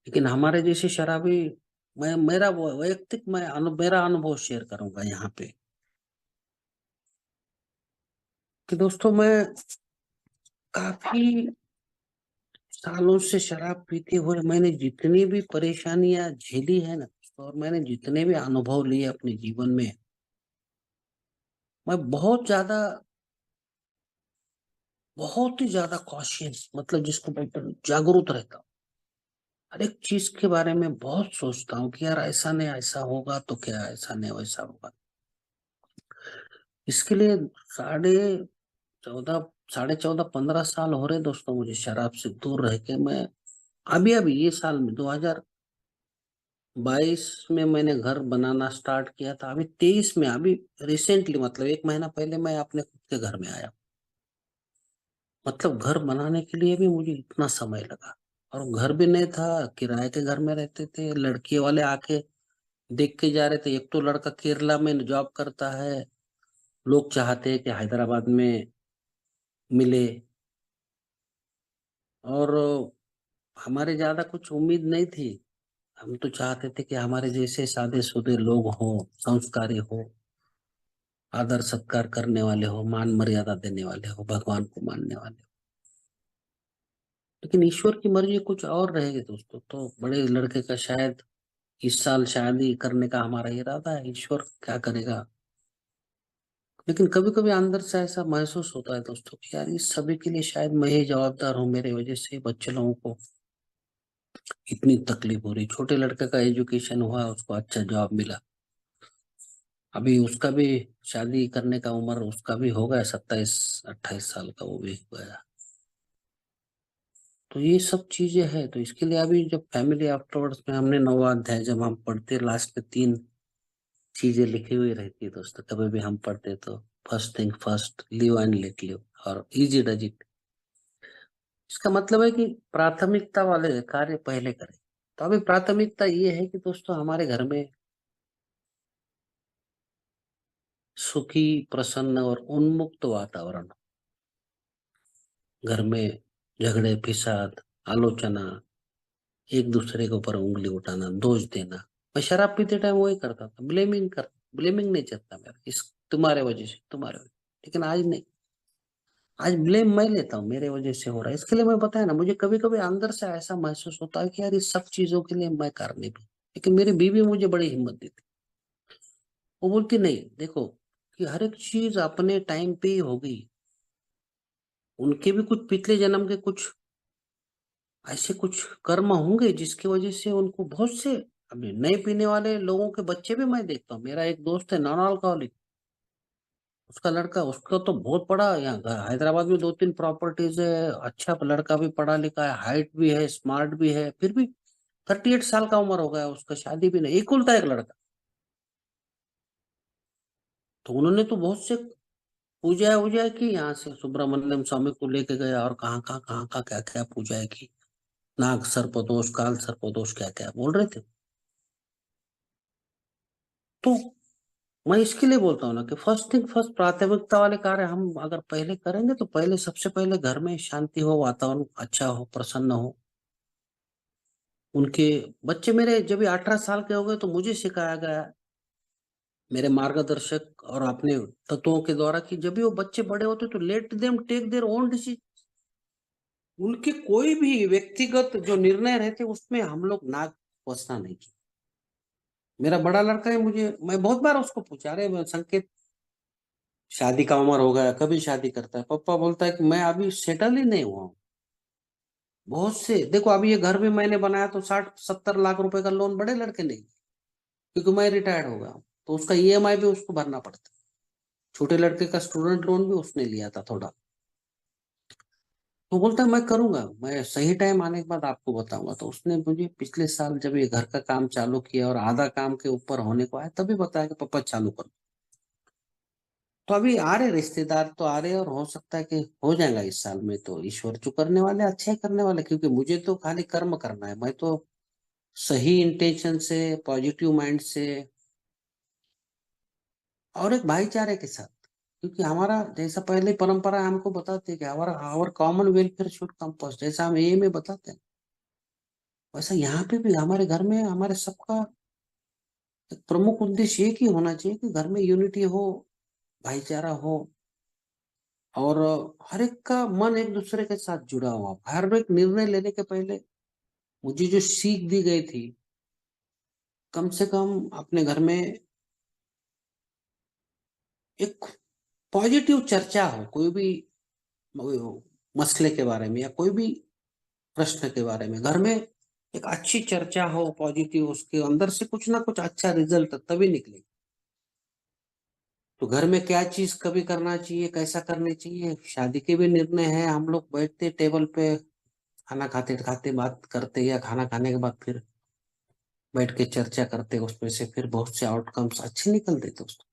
लेकिन हमारे जैसे शराबी, मैं मेरा वैयक्तिक मेरा अनुभव शेयर करूंगा यहाँ पे, कि दोस्तों मैं काफी सालों से शराब पीते हुए मैंने जितनी भी परेशानियां झेली है ना, और मैंने जितने भी अनुभव लिए अपने जीवन में, मैं बहुत ही ज्यादा कॉशियस, मतलब जिसको बोलते हैं जागरूक रहता हूँ। हर एक चीज के बारे में बहुत सोचता हूँ कि यार ऐसा नहीं, ऐसा होगा तो क्या, ऐसा नहीं वैसा होगा। इसके लिए साढ़े 14 14.5 15 साल हो रहे दोस्तों मुझे शराब से दूर रह के। मैं अभी अभी ये साल में 2022 में मैंने घर बनाना स्टार्ट किया था, अभी 23 में, अभी रिसेंटली, मतलब 1 महीना पहले मैं अपने खुद के घर में आया। मतलब घर बनाने के लिए भी मुझे इतना समय लगा, और घर भी नहीं था, किराए के घर में रहते थे, लड़के वाले आके देख के जा रहे थे। एक तो लड़का केरला में जॉब करता है, लोग चाहते हैं कि हैदराबाद में मिले, और हमारे ज्यादा कुछ उम्मीद नहीं थी। हम तो चाहते थे कि हमारे जैसे सादे सुधे लोग हो, संस्कारी हो, आदर सत्कार करने वाले हो, मान मर्यादा देने वाले हो, भगवान को मानने वाले हो। लेकिन ईश्वर की मर्जी कुछ और रहेगी दोस्तों। तो बड़े लड़के का शायद इस साल शादी करने का हमारा इरादा है, ईश्वर क्या करेगा। लेकिन कभी कभी अंदर से ऐसा महसूस होता है दोस्तों कि यार इस सभी के लिए शायद मैं ही जवाबदार हूँ, मेरे वजह से बच्चे लोगों को इतनी तकलीफ हो रही। छोटे लड़के का एजुकेशन हुआ, उसको अच्छा जॉब मिला, अभी उसका भी शादी करने का उम्र उसका भी हो गया, 27-28 साल का वो भी हो गया। तो ये सब चीजें हैं। तो इसके लिए अभी जब फैमिली आफ्टरवर्ड्स में हमने 9वां अध्याय जब हम पढ़ते, लास्ट में 3 चीजें लिखी हुई रहती है दोस्तों, कभी भी हम पढ़ते तो first thing first, live and let live, और इजी डज इट। इसका मतलब है कि प्राथमिकता वाले कार्य पहले करें। तो अभी प्राथमिकता ये है कि दोस्तों हमारे घर में सुखी, प्रसन्न और उन्मुक्त वातावरण। घर में झगड़े फिसाद, आलोचना, एक दूसरे के ऊपर उंगली उठाना, दोष देना। मैं शराब पीते टाइम वही करता था, ब्लेमिंग नहीं चाहता मेरा, इस तुम्हारे वजह से, तुम्हारे वजह। लेकिन आज नहीं, आज ब्लेम मैं लेता हूँ, मेरे वजह से हो रहा है। इसके लिए मैं बताया ना, मुझे कभी कभी अंदर से ऐसा महसूस होता है कि यार इस सब चीजों के लिए मैं कारण भी। लेकिन मेरी बीवी मुझे बड़ी हिम्मत देती, वो बोलती नहीं देखो, कि हर एक चीज अपने टाइम पे ही होगी। उनके भी कुछ पिछले जन्म के कुछ ऐसे कुछ कर्म होंगे जिसकी वजह से उनको बहुत से, अभी नए पीने वाले लोगों के बच्चे भी मैं देखता हूँ। मेरा एक दोस्त है नॉन अल्कोहलिक, उसका लड़का, उसका तो बहुत बड़ा यहाँ हैदराबाद में 2-3 प्रॉपर्टीज है, अच्छा लड़का भी पढ़ा लिखा है, हाइट भी है, स्मार्ट भी है, फिर भी 38 साल का उम्र हो गया उसका, शादी भी नहीं, इकुलता एक लड़का। तो उन्होंने तो बहुत से पूजा वूजा की, यहाँ से सुब्रमण्यम स्वामी को लेके गया और कहाँ का क्या क्या पूजा की, नाग सर्पदोष, काल सर्पदोष, क्या क्या बोल रहे थे। तो मैं इसके लिए बोलता हूँ ना कि फर्स्ट थिंग फर्स्ट, प्राथमिकता वाले कार्य हम अगर पहले करेंगे तो पहले, सबसे पहले घर में शांति हो, वातावरण अच्छा हो, प्रसन्न हो। उनके बच्चे, मेरे जब ये 18 साल के हो गए तो मुझे सिखाया गया, मेरे मार्गदर्शक और अपने तत्वों के द्वारा, कि जब भी वो बच्चे बड़े होते तो let them take their own decision. उनके कोई भी व्यक्तिगत जो निर्णय रहते उसमें हम लोग नाक फंसना नहीं चाहिए। मेरा बड़ा लड़का है, मैं बहुत बार उसको पूछा, अरे संकेत, शादी का उम्र हो गया, कभी शादी करता है? पापा बोलता है कि मैं अभी सेटल ही नहीं हुआ हूँ। बहुत से देखो, अभी ये घर भी मैंने बनाया तो 60-70 लाख रुपए का लोन बड़े लड़के ने, क्योंकि मैं रिटायर्ड हो गया हूँ, तो उसका ईएमआई भी उसको भरना पड़ता है। छोटे लड़के का स्टूडेंट लोन भी उसने लिया था थोड़ा। तो बोलता है मैं करूंगा, मैं सही टाइम आने के बाद आपको बताऊंगा। तो उसने मुझे पिछले साल जब ये घर का काम चालू किया और आधा काम के ऊपर होने को आया, तभी बताया कि पापा चालू करो। तो अभी आ रहे रिश्तेदार तो आ रहे, और हो सकता है कि हो जाएगा इस साल में। तो ईश्वर जो करने वाले अच्छे ही करने वाले, क्योंकि मुझे तो खाली कर्म करना है। मैं तो सही इंटेंशन से, पॉजिटिव माइंड से, और एक भाईचारे के साथ, क्योंकि हमारा जैसा पहले परंपरा हमको बताते हैं कि हमारा our common welfare should come first, जैसा हम ए में बताते हैं, वैसा यहाँ पे भी हमारे घर में हमारे सबका एक प्रमुख उद्देश्य एक ही होना चाहिए कि घर में यूनिटी हो, भाईचारा हो, और हर एक का मन एक दूसरे के साथ जुड़ा हुआ। हर एक निर्णय लेने के पहले मुझे जो सीख दी गई थी, कम से कम अपने घर में एक पॉजिटिव चर्चा हो, कोई भी मसले के बारे में या कोई भी प्रश्न के बारे में, घर में एक अच्छी चर्चा हो पॉजिटिव, उसके अंदर से कुछ ना कुछ अच्छा रिजल्ट तभी निकले। तो घर में क्या चीज कभी करना चाहिए, कैसा करनी चाहिए, शादी के भी निर्णय है। हम लोग बैठते टेबल पे, खाना खाते खाते बात करते, या खाना खाने के बाद फिर बैठ के चर्चा करते, उसमें से फिर बहुत से आउटकम्स अच्छे निकलते दोस्तों।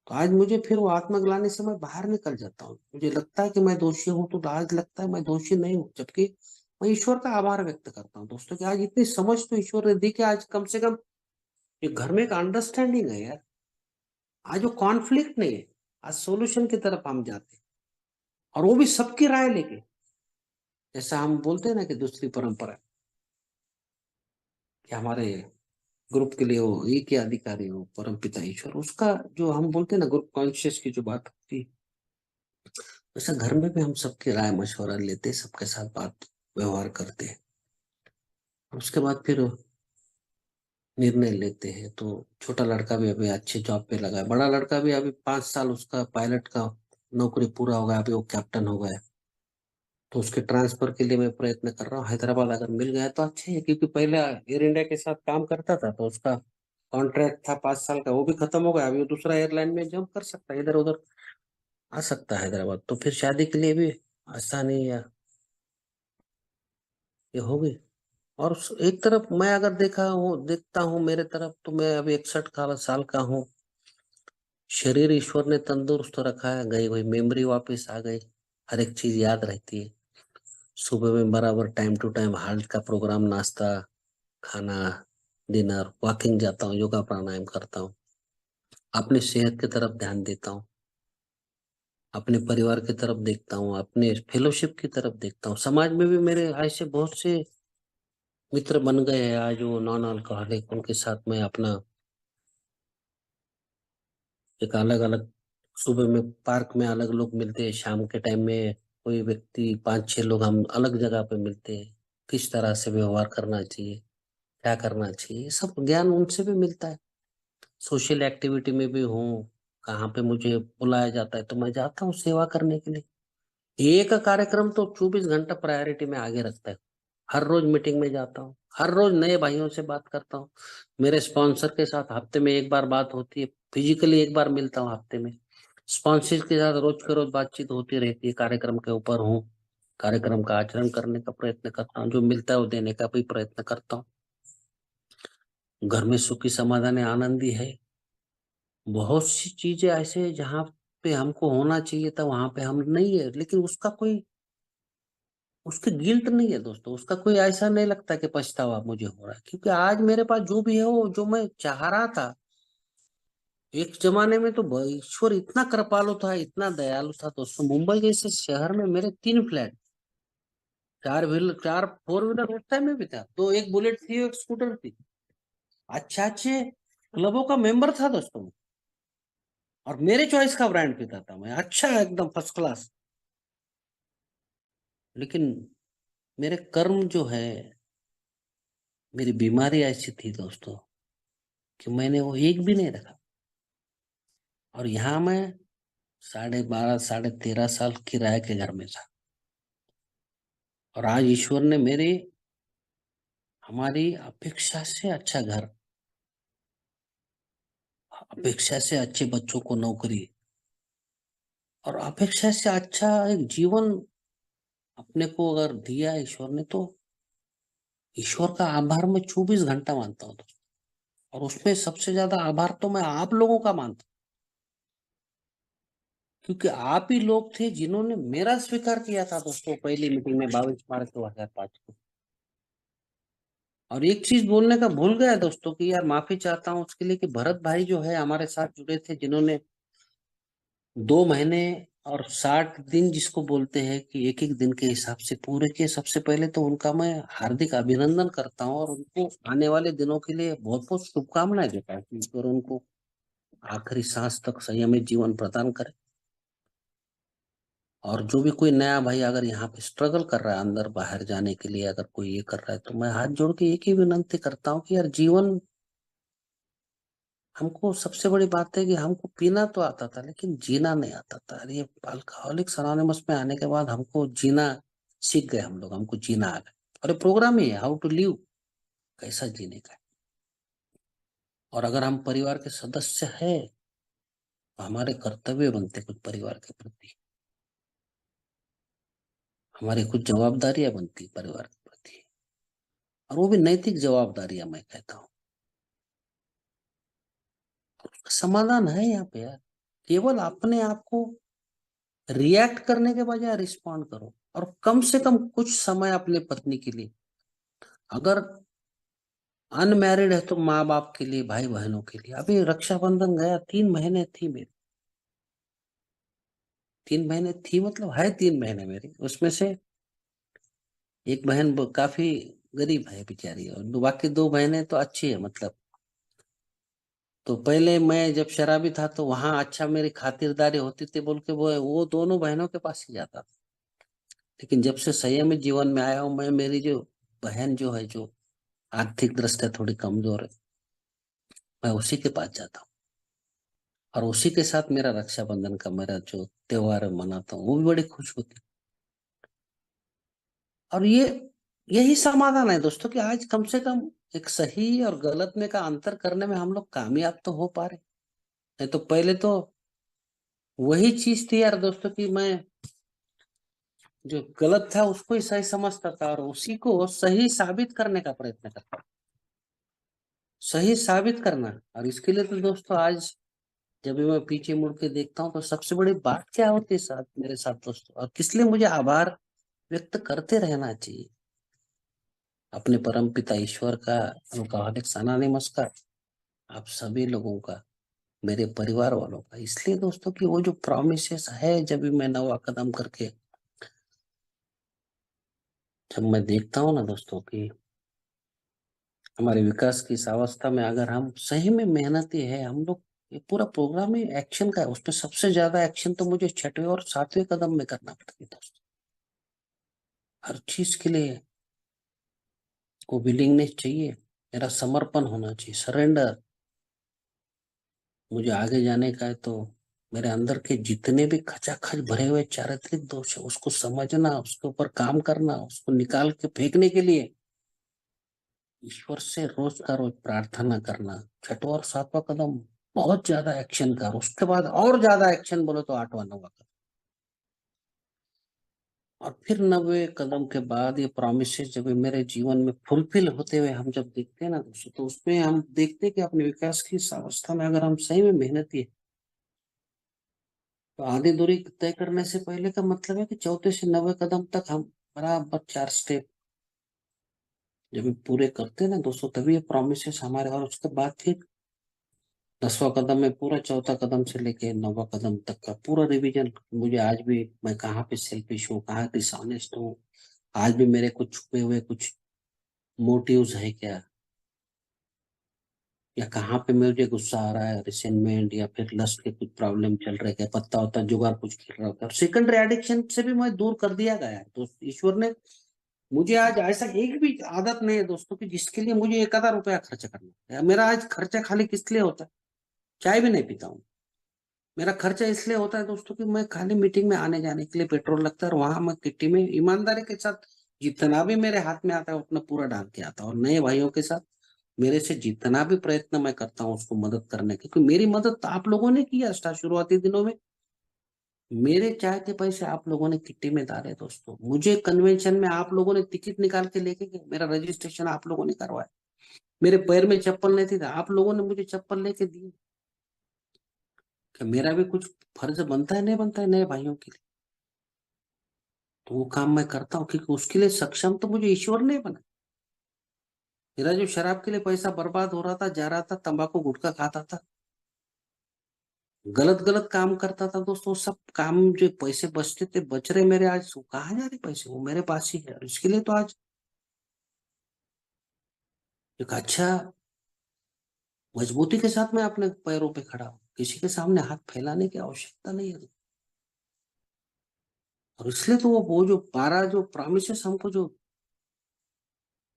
तो आज मुझे फिर वो आत्मग्लानि से मैं बाहर निकल जाता हूँ। मुझे लगता है कि मैं दोषी हूँ, तो आज लगता है मैं दोषी नहीं हूँ, जबकि मैं ईश्वर का आभार व्यक्त करता हूँ दोस्तों कि आज इतनी समझ तो ईश्वर ने दी कि आज कम से कम ये घर में एक अंडरस्टैंडिंग है यार। आज वो कॉन्फ्लिक्ट नहीं है, आज सोल्यूशन की तरफ हम जाते हैं, और वो भी सबकी राय लेके। जैसा हम बोलते हैं ना कि दूसरी परंपरा, कि हमारे ग्रुप के लिए वो एक ही अधिकारी हो, परम पिता ईश्वर, उसका जो हम बोलते हैं ना, ग्रुप कॉन्शियस की जो बात होती है, वैसा घर में भी हम सबकी राय मशवरा लेते, सबके साथ बात व्यवहार करते हैं, उसके बाद फिर निर्णय लेते हैं। तो छोटा लड़का भी अभी अच्छे जॉब पे लगा है, बड़ा लड़का भी अभी 5 साल उसका पायलट का नौकरी पूरा हो गया, अभी वो कैप्टन हो गया। तो उसके ट्रांसफर के लिए मैं प्रयत्न कर रहा हूँ हैदराबाद, अगर मिल गया तो अच्छे है, क्योंकि पहले एयर इंडिया के साथ काम करता था, तो उसका कॉन्ट्रैक्ट था 5 साल का, वो भी खत्म हो गया। अभी वो दूसरा एयरलाइन में जंप कर सकता है, इधर उधर आ सकता है हैदराबाद, तो फिर शादी के लिए भी आसानी या ये होगी। और एक तरफ मैं अगर देखता हूँ मेरे तरफ, तो मैं अभी 61 साल का हूँ। शरीर ईश्वर ने तंदुरुस्त रखा है, गई वही मेमोरी वापस आ गई, हर एक चीज याद रहती है। सुबह में बराबर टाइम टू टाइम हाल्ट का प्रोग्राम, नाश्ता, खाना, डिनर, वॉकिंग जाता हूँ, योगा प्राणायाम करता हूँ, अपनी सेहत की तरफ ध्यान देता हूँ, अपने परिवार की तरफ देखता हूँ, अपने फेलोशिप की तरफ देखता हूँ। समाज में भी मेरे ऐसे बहुत से मित्र बन गए हैं आज, वो नॉन अल्कोहलिक, उनके साथ मैं अपना एक अलग अलग, सुबह में पार्क में अलग लोग मिलते हैं, शाम के टाइम में कोई व्यक्ति, 5-6 लोग हम अलग जगह पे मिलते हैं। किस तरह से व्यवहार करना चाहिए, क्या करना चाहिए, ये सब ज्ञान उनसे भी मिलता है। सोशल एक्टिविटी में भी हूँ, कहाँ पे मुझे बुलाया जाता है तो मैं जाता हूँ सेवा करने के लिए। एक कार्यक्रम तो 24 घंटा प्रायोरिटी में आगे रखता है, हर रोज मीटिंग में जाता हूँ, हर रोज नए भाइयों से बात करता हूँ। मेरे स्पॉन्सर के साथ हफ्ते में एक बार बात होती है, फिजिकली एक बार मिलता हूँ हफ्ते में। स्पॉन्सर के साथ रोज के रोज बातचीत होती रहती है, कार्यक्रम के ऊपर हूँ, कार्यक्रम का आचरण करने का प्रयत्न करता हूँ, जो मिलता है वो देने का भी प्रयत्न करता हूँ। घर में सुखी समाधान आनंदी है। बहुत सी चीजें ऐसे जहाँ पे हमको होना चाहिए था वहां पे हम नहीं है, लेकिन उसका कोई उसकी गिल्ट नहीं है दोस्तों, उसका कोई ऐसा नहीं लगता कि पछतावा मुझे हो रहा है, क्योंकि आज मेरे पास जो भी है वो जो मैं चाह रहा था। एक जमाने में तो ईश्वर इतना कृपालु था, इतना दयालु था दोस्तों। मुंबई जैसे शहर में मेरे 3 फ्लैट, 4 व्हीलर, 4 4 व्हीलर उस टाइम में भी था, दो, एक बुलेट थी, एक स्कूटर थी। अच्छा अच्छे क्लबों का मेंबर था दोस्तों, और मेरे चॉइस का ब्रांड पीता था मैं, अच्छा एकदम फर्स्ट क्लास। लेकिन मेरे कर्म जो है, मेरी बीमारी ऐसी थी दोस्तों कि मैंने वो एक भी नहीं रखा। और यहाँ मैं 12.5 13.5 साल किराए के घर में था, और आज ईश्वर ने मेरी हमारी अपेक्षा से अच्छा घर, अपेक्षा से अच्छे बच्चों को नौकरी, और अपेक्षा से अच्छा एक जीवन अपने को अगर दिया ईश्वर ने, तो ईश्वर का आभार मैं 24 घंटा मानता हूँ दोस्तों। और उसमें सबसे ज्यादा आभार तो मैं आप लोगों का मानता हूँ, क्योंकि आप ही लोग थे जिन्होंने मेरा स्वीकार किया था दोस्तों, पहली मीटिंग में 22 मार्च 2005 को। और एक चीज बोलने का भूल गया दोस्तों कि यार माफी चाहता हूँ उसके लिए, कि भरत भाई जो है हमारे साथ जुड़े थे, जिन्होंने 2 महीने और 60 दिन जिसको बोलते हैं कि एक एक दिन के हिसाब से पूरे किए। सबसे पहले तो उनका मैं हार्दिक अभिनंदन करता हूँ, और उनको आने वाले दिनों के लिए बहुत बहुत शुभकामनाएं देता हूँ कि ईश्वर उनको आखिरी सांस तक संयमित जीवन प्रदान करे। और जो भी कोई नया भाई अगर यहाँ पे स्ट्रगल कर रहा है अंदर बाहर जाने के लिए, अगर कोई ये कर रहा है, तो मैं हाथ जोड़ के एक ही विनंती करता हूँ कि यार जीवन, हमको सबसे बड़ी बात है कि हमको पीना तो आता था लेकिन जीना नहीं आता था। और ये अल्कोहलिक्स अनोनिमस में आने के बाद हमको जीना सीख गए हम लोग, हमको जीना आ गया। और ये प्रोग्राम ही है, हाउ टू लिव, कैसा जीने का है। और अगर हम परिवार के सदस्य हैं तो हमारे कर्तव्य बनते कुछ परिवार के प्रति, हमारी कुछ जवाबदारियां बनती परिवार के प्रति, और वो भी नैतिक जवाबदारियां मैं कहता हूँ। समाधान है यहाँ पे यार, केवल अपने आप को रिएक्ट करने के बजाय रिस्पॉन्ड करो, और कम से कम कुछ समय अपने पत्नी के लिए, अगर अनमैरिड है तो माँ बाप के लिए, भाई बहनों के लिए। अभी रक्षाबंधन गया, 3 महीने थी मेरी, 3 महीने थी, मतलब है 3 महीने मेरी। उसमें से एक बहन काफी गरीब है बेचारी, और बाकी 2 बहनें तो अच्छी है मतलब। तो पहले मैं जब शराबी था तो वहां अच्छा मेरी खातिरदारी होती थी बोल के वो दोनों बहनों के पास ही जाता था। लेकिन जब से संयमित जीवन में आया हूं मैं, मेरी जो बहन जो है, जो आर्थिक दृष्टि थोड़ी कमजोर है, मैं उसी के पास जाता हूँ, और उसी के साथ मेरा रक्षाबंधन का मेरा जो त्योहार मनाता हूँ, वो भी बड़ी खुश होती है। और यही समाधान है दोस्तों कि आज कम से कम एक सही और गलत में का अंतर करने में हम लोग कामयाब तो हो पा रहे। नहीं तो पहले तो वही चीज थी यार दोस्तों कि मैं जो गलत था उसको ही सही समझता था, और उसी को सही साबित करने का प्रयत्न करता, सही साबित करना। और इसके लिए तो दोस्तों आज जब भी मैं पीछे मुड़ के देखता हूँ तो सबसे बड़ी बात क्या होती है साथ मेरे साथ दोस्तों, और किस लिए मुझे आभार व्यक्त करते रहना चाहिए अपने परम पिता ईश्वर का, अल्कोहलिक्स अनोनिमस का, आप सभी लोगों का, मेरे परिवार वालों का। इसलिए दोस्तों कि वो जो प्रॉमिसेस है, जब भी मैं नवा कदम करके जब मैं देखता हूँ ना दोस्तों कि हमारे विकास की इस अवस्था में अगर हम सही में मेहनती है हम लोग, ये पूरा प्रोग्राम ही एक्शन का है। उसमें सबसे ज्यादा एक्शन तो मुझे 6वें और 7वें कदम में करना पड़ता है दोस्तों। हर चीज के लिए को विलिंगनेस चाहिए, मेरा समर्पण होना चाहिए, सरेंडर। मुझे आगे जाने का है तो मेरे अंदर के जितने भी खचाखच भरे हुए चारित्रिक दोष है उसको समझना, उसके ऊपर काम करना, उसको निकाल के फेंकने के लिए ईश्वर से रोज का रोज प्रार्थना करना। छठवां और सातवां कदम बहुत ज्यादा एक्शन कर, उसके बाद और ज्यादा एक्शन बोलो तो आठवां नौवां कदम। और फिर 90 कदम के बाद ये प्रॉमिसेस जब ये मेरे जीवन में फुलफिल होते हुए हम जब देखते हैं ना दोस्तों, तो उसमें हम देखते हैं कि अपने विकास की इस अवस्था में अगर हम सही में मेहनती है तो आधी दूरी तय करने से पहले का मतलब है कि चौथे से 90 कदम तक हम बराबर 4 स्टेप जब हम पूरे करते हैं ना दोस्तों, तभी ये प्रोमिस हमारे। और उसके बाद फिर 10वां कदम में पूरा चौथा कदम से लेके 9वां कदम तक का पूरा रिवीजन। मुझे आज भी मैं कहाँ पे सेल्फिश हूँ, कहाँ डिसऑनेस्ट हूँ, आज भी मेरे कुछ छुपे हुए कुछ मोटिव्स है क्या, या कहाँ पे मुझे गुस्सा आ रहा है, रिसेंटमेंट या फिर लस्ट के कुछ प्रॉब्लम चल रहे क्या, पत्ता होता जुगाड़ कुछ खेल रहा होता है। सेकेंडरी एडिक्शन से भी मैं दूर कर दिया गया है तो ईश्वर ने मुझे आज ऐसा एक भी आदत नहीं है दोस्तों कि जिसके लिए मुझे 1 आधा रुपया खर्च करना है। मेरा आज खर्चा खाली किस लिए होता है, चाय भी नहीं पीता हूँ। मेरा खर्चा इसलिए होता है दोस्तों कि मैं खाली मीटिंग में आने जाने के लिए पेट्रोल लगता है, और वहां मैं किट्टी में ईमानदारी के साथ जितना भी मेरे हाथ में आता है उतना पूरा डाल के आता हूँ। और नए भाइयों के साथ मेरे से जितना भी प्रयत्न मैं करता हूँ उसको मदद करने की, क्योंकि मेरी मदद तो आप लोगों ने किया स्टार्ट शुरुआती दिनों में। मेरे चाय के पैसे आप लोगों ने किट्टी में डाले दोस्तों, मुझे कन्वेंशन में आप लोगों ने टिकट निकाल के लेके गए, मेरा रजिस्ट्रेशन आप लोगों ने करवाया, मेरे पैर में चप्पल नहीं थी तो आप लोगों ने मुझे चप्पल लेके दी। कि मेरा भी कुछ फर्ज बनता है, नहीं बनता है नए भाइयों के लिए, तो वो काम मैं करता हूँ क्योंकि उसके लिए सक्षम तो मुझे ईश्वर ने बना। मेरा जो शराब के लिए पैसा बर्बाद हो रहा था, जा रहा था, तंबाकू गुटखा खाता था, गलत गलत काम करता था दोस्तों, सब काम जो पैसे बचते थे बच रहे मेरे, आज कहाँ जा रहे पैसे, वो मेरे पास ही है। और इसके लिए तो आज एक अच्छा मजबूती के साथ मैं अपने पैरों पे खड़ा हूँ, किसी के सामने हाथ फैलाने की आवश्यकता नहीं है। और इसलिए तो वो जो 12 जो प्रॉमिसेस हमको जो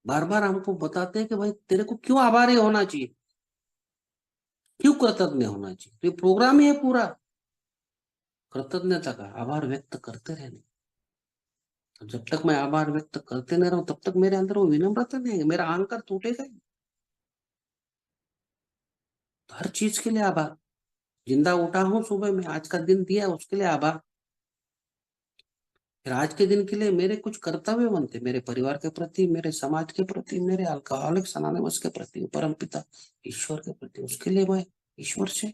बार बार हमको बताते हैं कि भाई तेरे को क्यों आभारी होना चाहिए, क्यों कृतज्ञ होना चाहिए, तो ये प्रोग्राम ही है पूरा कृतज्ञता का, आभार व्यक्त करते रहने। तो जब तक मैं आभार व्यक्त करते नहीं रहूं तब तक मेरे अंदर वो विनम्रता नहीं है, मेरा अहंकार टूटेगा ही। तो हर चीज के लिए आभार, जिंदा उठा हूं सुबह में, आज का दिन दिया उसके लिए आभार। फिर आज के दिन के लिए मेरे कुछ कर्तव्य बनते, मेरे परिवार के प्रति, मेरे समाज के प्रति, मेरे अल्कोहलिक्स अनोनिमस के प्रति, परम पिता ईश्वर के प्रति, उसके लिए मैं ईश्वर से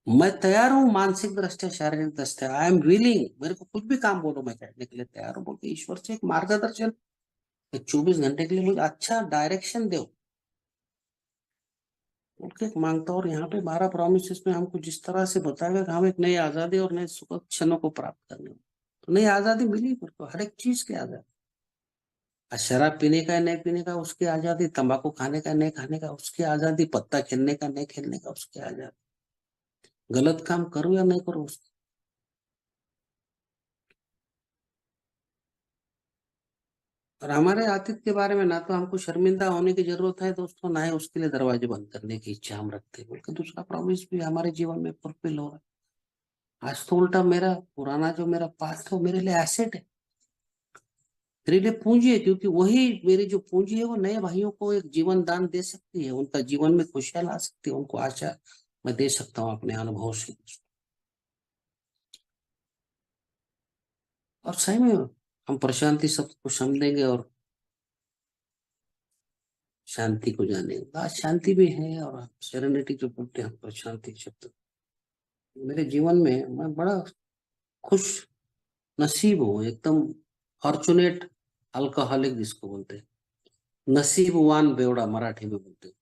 मैं तैयार हूँ, मानसिक दृष्टि शारीरिक दृष्टि, आई एम विलिंग, मेरे को कुछ भी काम बोलो मैं करने के लिए तैयार हूँ, बोलते ईश्वर से एक मार्गदर्शन 24 घंटे के लिए मुझे अच्छा डायरेक्शन दो बोल के मांगता हूँ। और यहाँ पे 12 प्रोमिस में हमको जिस तरह से बताया गया कि हम एक नई आजादी और नए सुखद क्षणों को प्राप्त करने में, तो नई आजादी मिली मेरे को, हर एक चीज की आजादी। आज शराब पीने का नहीं पीने का उसकी आजादी, तंबाकू खाने का नहीं खाने का उसकी आजादी, पत्ता खेलने का नहीं खेलने का उसकी आजादी, गलत काम करूं या नहीं करूं उसकी। और हमारे अतीत के बारे में ना तो हमको शर्मिंदा होने की जरूरत है दोस्तों, ना ही उसके लिए दरवाजे बंद करने की इच्छा हम रखते हैं, बल्कि दूसरा प्रॉमिस भी हमारे जीवन में फुलफिल हो रहा है। आज तो उल्टा मेरा पुराना जो मेरा पास्ट है वो मेरे लिए एसेट है, मेरे लिए पूंजी है, क्योंकि वही मेरी जो पूंजी है वो नए भाइयों को एक जीवन दान दे सकती है, उनका जीवन में खुशियां ला सकती है, उनको आशा मैं दे सकता हूँ अपने अनुभव से। और सही में हम प्रशांति शब्द को समझेंगे और शांति को जानेंगे, बात शांति भी है। और सेरेनिटी जो बोलते हैं हम प्रशांति शब्द, मेरे जीवन में मैं बड़ा खुश नसीब हूँ, एकदम फॉर्चुनेट अल्कोहलिक जिसको बोलते हैं, नसीबवान बेवड़ा मराठी में बोलते हैं।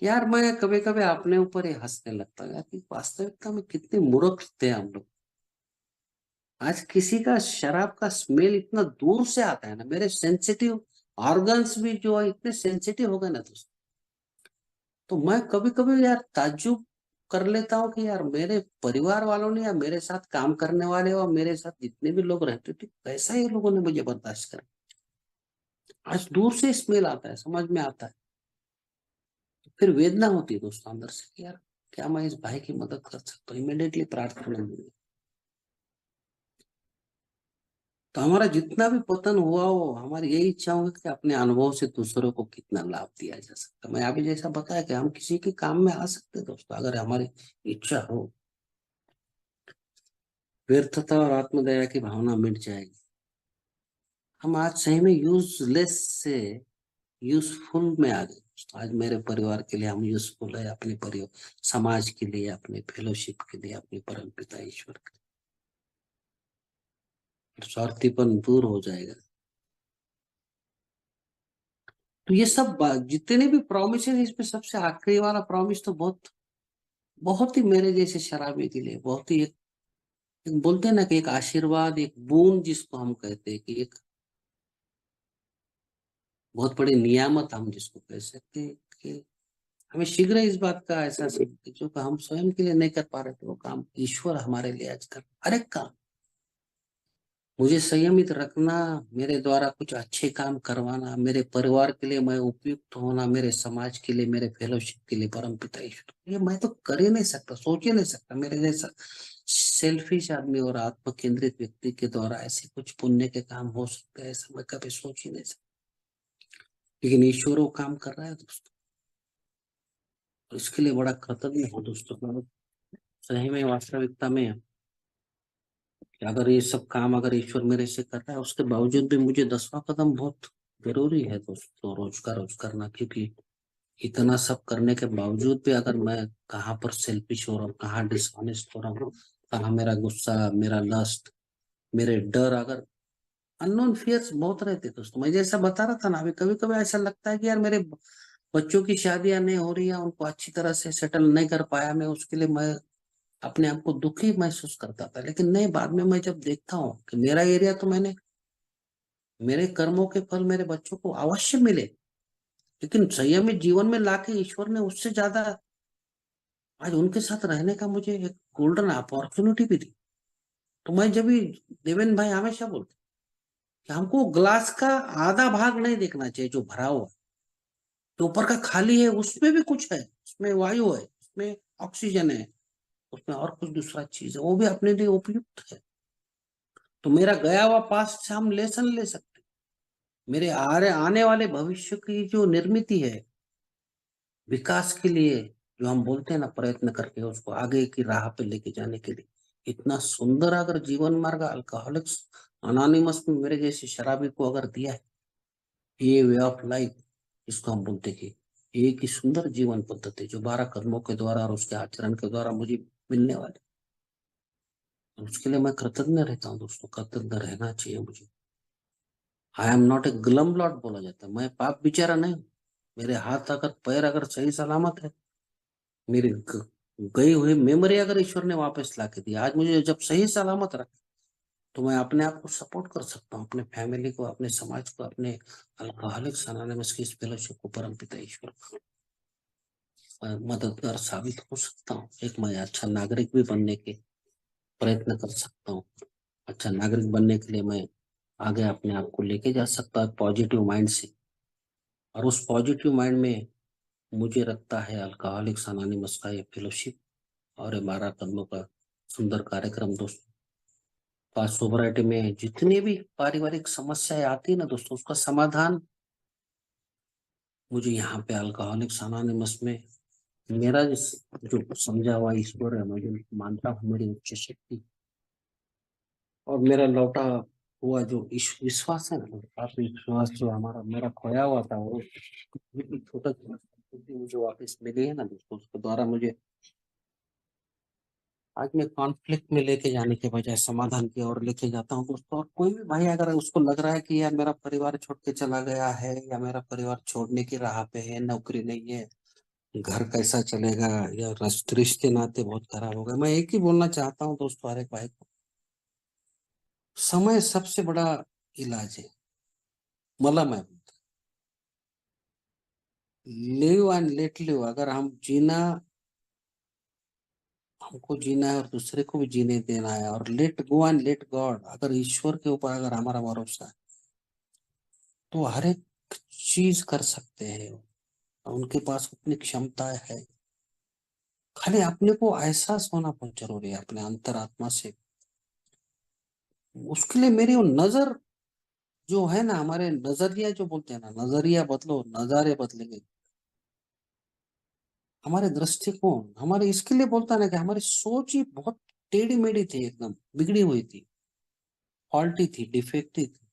यार मैं कभी कभी अपने ऊपर ही हंसने लगता है यार कि वास्तविकता में कितने मूर्ख थे हम लोग। आज किसी का शराब का स्मेल इतना दूर से आता है ना, मेरे सेंसिटिव ऑर्गन्स भी जो है इतने सेंसिटिव हो गए ना दोस्तों, तो मैं कभी कभी यार ताज्जुब कर लेता हूँ कि यार मेरे परिवार वालों ने या मेरे साथ काम करने वाले और मेरे साथ जितने भी लोग रहते थे कैसा ये लोगों ने मुझे बर्दाश्त कर। आज दूर से स्मेल आता है, समझ में आता है, तो फिर वेदना होती है दोस्तों अंदर से कि यार क्या मैं इस भाई की मदद कर सकता हूँ? इमीडिएटली प्रार्थना में। तो हमारा जितना भी पतन हुआ हो, हमारी यही इच्छा होगी कि अपने अनुभव से दूसरों को कितना लाभ दिया जा सकता है। मैं अभी जैसा बताया कि हम किसी के काम में आ सकते हैं दोस्तों, अगर हमारी इच्छा हो। व्यर्थता और आत्मदया की भावना मिट जाएगी। हम आज सही में यूजलेस से यूजफुल में आ गए दोस्तों। आज मेरे परिवार के लिए हम यूजफुल है, अपने परिवार, समाज के लिए, अपने फेलोशिप के लिए, अपने परम पिता ईश्वर के लिए। स्वार्थीपन दूर हो जाएगा। तो ये सब जितने भी प्रॉमिस है, इसमें सबसे आखिरी वाला प्रॉमिस तो बहुत बहुत ही मेरे जैसे शराबी के लिए बहुत ही एक बोलते हैं ना कि एक आशीर्वाद, एक बूंद जिसको हम कहते हैं कि एक बहुत बड़ी नियामत हम जिसको कह सकते हैं कि हमें शीघ्र इस बात का एहसास है कि जो हम स्वयं के लिए नहीं कर पा रहे थे, वो काम ईश्वर हमारे लिए आज कर हर एक काम। मुझे संयमित रखना, मेरे द्वारा कुछ अच्छे काम करवाना, मेरे परिवार के लिए मैं उपयुक्त होना, मेरे समाज के लिए, मेरे फेलोशिप के लिए, परम पिता ईश्वर, ये मैं तो कर ही नहीं सकता, सोच ही नहीं सकता। मेरे जैसा सेल्फिश आदमी और आत्म केंद्रित व्यक्ति के द्वारा ऐसे कुछ पुण्य के काम हो सकते हैं, ऐसा मैं कभी सोच ही नहीं सकता। लेकिन ईश्वर वो काम कर रहा है दोस्तों, और इसके लिए बड़ा कृतज्ञ हूँ दोस्तों। मैं सही में वास्तविकता में कि अगर ये सब काम अगर ईश्वर मेरे से कर रहा है, उसके बावजूद भी मुझे 10वां कदम बहुत जरूरी है दोस्तों, रोज का रोज करना। क्योंकि इतना सब करने के बावजूद भी अगर मैं कहाँ पर सेल्फिश हो रहा हूँ, कहाँ डिसऑनेस्ट हो रहा हूँ, कहाँ मेरा गुस्सा, मेरा लस्ट, मेरे डर, अगर अननोन फियर्स बहुत रहते दोस्तों। मैं जैसा बता रहा था ना अभी, कभी कभी ऐसा लगता है कि यार मेरे बच्चों की शादियां नहीं हो रही है, उनको अच्छी तरह से सेटल नहीं कर पाया मैं, उसके लिए मैं अपने आप को दुखी महसूस करता था। लेकिन नहीं, बाद में मैं जब देखता हूँ कि मेरा एरिया तो मैंने, मेरे कर्मों के फल मेरे बच्चों को अवश्य मिले, लेकिन संयमित जीवन में लाके ईश्वर ने उससे ज्यादा आज उनके साथ रहने का मुझे एक गोल्डन अपॉर्चुनिटी भी दी। तो मैं जब भी, देवेन भाई हमेशा बोलते कि हमको ग्लास का आधा भाग नहीं देखना चाहिए जो भरा हुआ है, जो ऊपर का खाली है उसमें भी कुछ है, उसमें वायु है, उसमें ऑक्सीजन है, उसमें और कुछ दूसरा चीज है, वो भी अपने लिए उपयुक्त है। तो मेरा गया हुआ पास्ट से हम लेसन ले सकते हैं। मेरे आने वाले भविष्य की जो निर्मित है, विकास के लिए, जो हम बोलते हैं ना, प्रयत्न करके उसको आगे की राह पे लेके जाने के लिए, इतना सुंदर अगर जीवन मार्ग अल्कोहलिक्स अनोनिमस में मेरे जैसे शराबी को अगर दिया है, ये वे ऑफ लाइफ जिसको हम बोलते हैं कि एक ही सुंदर जीवन पद्धति जो 12 कर्मों के द्वारा और उसके आचरण के द्वारा मुझे मिलने वाले, उसके लिए मैं कृतज्ञ रहता हूँ दोस्तों। कृतज्ञ रहना चाहिए मुझे। I am not a glum lot बोला जाता है, मैं पाप बेचारा नहीं हूँ। मेरे हाथ अगर पैर अगर सही सलामत है, मेरी गई हुई मेमोरी अगर ईश्वर ने वापस ला के दी, आज मुझे जब सही सलामत रखा, तो मैं अपने आप को सपोर्ट कर सकता हूँ, अपने फैमिली को, अपने समाज को, अपने अल्कोहलिक्स अनोनिमस की इस फेलोशिप को, परम पिता ईश्वर को मददगार साबित हो सकता हूँ। एक मैं अच्छा नागरिक भी बनने के प्रयत्न कर सकता हूँ। अच्छा नागरिक बनने के लिए मैं आगे अपने आप को लेके जा सकता हूँ पॉजिटिव माइंड से। और उस पॉजिटिव माइंड में मुझे रखता है अल्कोहलिक्स अनोनिमस का ये फेलोशिप और 12 कदमों का सुंदर कार्यक्रम दोस्तों। फास्ट सोबराइटी में जितनी भी पारिवारिक समस्याएं आती है ना दोस्तों, उसका समाधान मुझे यहाँ पे अल्कोहलिक्स अनोनिमस में मेरा जो समझा हुआ ईश्वर है, मुझे मानता हूँ मेरी उच्च शक्ति और मेरा लौटा हुआ जो विश्वास है ना, आत्मविश्वास जो हमारा मेरा खोया हुआ था, वो बिल्कुल छोटा छोटा मुझे वापस मिली है ना दोस्तों, उसके द्वारा मुझे आज मैं कॉन्फ्लिक्ट में लेके जाने के बजाय समाधान की ओर लेके जाता हूँ दोस्तों। और कोई भी भाई अगर उसको लग रहा है कि यार मेरा परिवार छोड़ के चला गया है, या मेरा परिवार छोड़ने की राह पे है, नौकरी नहीं है, घर कैसा चलेगा, या रिश्ते नाते बहुत खराब हो गए, मैं एक ही बोलना चाहता हूँ दोस्तों हर एक भाई को, समय सबसे बड़ा इलाज है, मलम है। Live and let live. अगर हम जीना, हमको जीना है और दूसरे को भी जीने देना है, और let go and let God, अगर ईश्वर के ऊपर अगर हमारा भरोसा है, तो हर एक चीज कर सकते हैं। उनके पास उतनी क्षमता है। खाली अपने को एहसास होना बहुत जरूरी है अपने अंतरात्मा से। उसके लिए मेरी वो नजर जो है ना, हमारे नजरिया जो बोलते हैं ना, नजरिया बदलो नजारे बदलेंगे। हमारे दृष्टिकोण हमारे इसके लिए बोलता ना कि हमारी सोच ही बहुत टेढ़ी मेढ़ी थी, एकदम बिगड़ी हुई थी, फॉल्टी थी, डिफेक्टिव थी।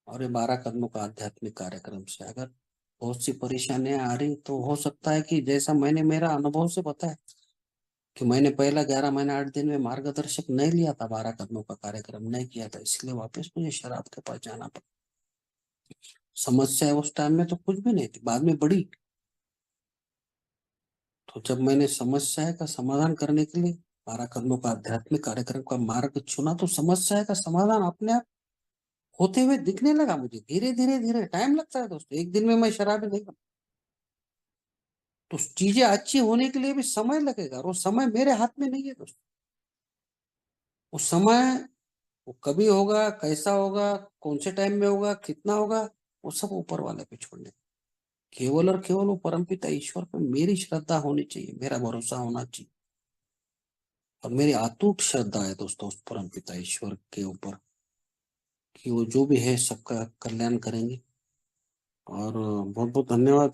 और ये 12 कदमों का आध्यात्मिक कार्यक्रम से अगर बहुत सी परेशानियां आ रही, तो हो सकता है कि जैसा मैंने मेरा अनुभव से बताया कि मैंने पहला 11 महीने 8 दिन में मार्गदर्शक नहीं लिया था, 12 कदमों का कार्यक्रम नहीं किया था, इसलिए वापस मुझे शराब के पास जाना पड़ा। समस्या उस टाइम में तो कुछ भी नहीं थी, बाद में बड़ी। तो जब मैंने समस्या का समाधान करने के लिए 12 कदमों का आध्यात्मिक कार्यक्रम का मार्ग चुना, तो समस्या का समाधान अपने आप होते हुए दिखने लगा मुझे। धीरे धीरे धीरे टाइम लगता है दोस्तों, एक दिन में मैं शराबी नहीं बना। तो चीजें अच्छी होने के लिए भी समय लगेगा, और वो समय मेरे हाथ में नहीं है दोस्तों। वो समय वो कभी होगा, कैसा होगा, कौन से टाइम में होगा, कितना होगा, वो सब ऊपर वाले पे छोड़ने। केवल और केवल वो परमपिता ईश्वर पे मेरी श्रद्धा होनी चाहिए, मेरा भरोसा होना चाहिए। और मेरी अटूट श्रद्धा है दोस्तों उस परमपिता ईश्वर के ऊपर कि वो जो भी है सबका कल्याण करेंगे। और बहुत बहुत धन्यवाद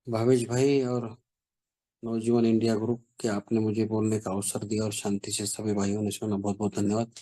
भावेश भाई और नवजीवन इंडिया ग्रुप के, आपने मुझे बोलने का अवसर दिया और शांति से सभी भाइयों ने सुना। बहुत बहुत धन्यवाद।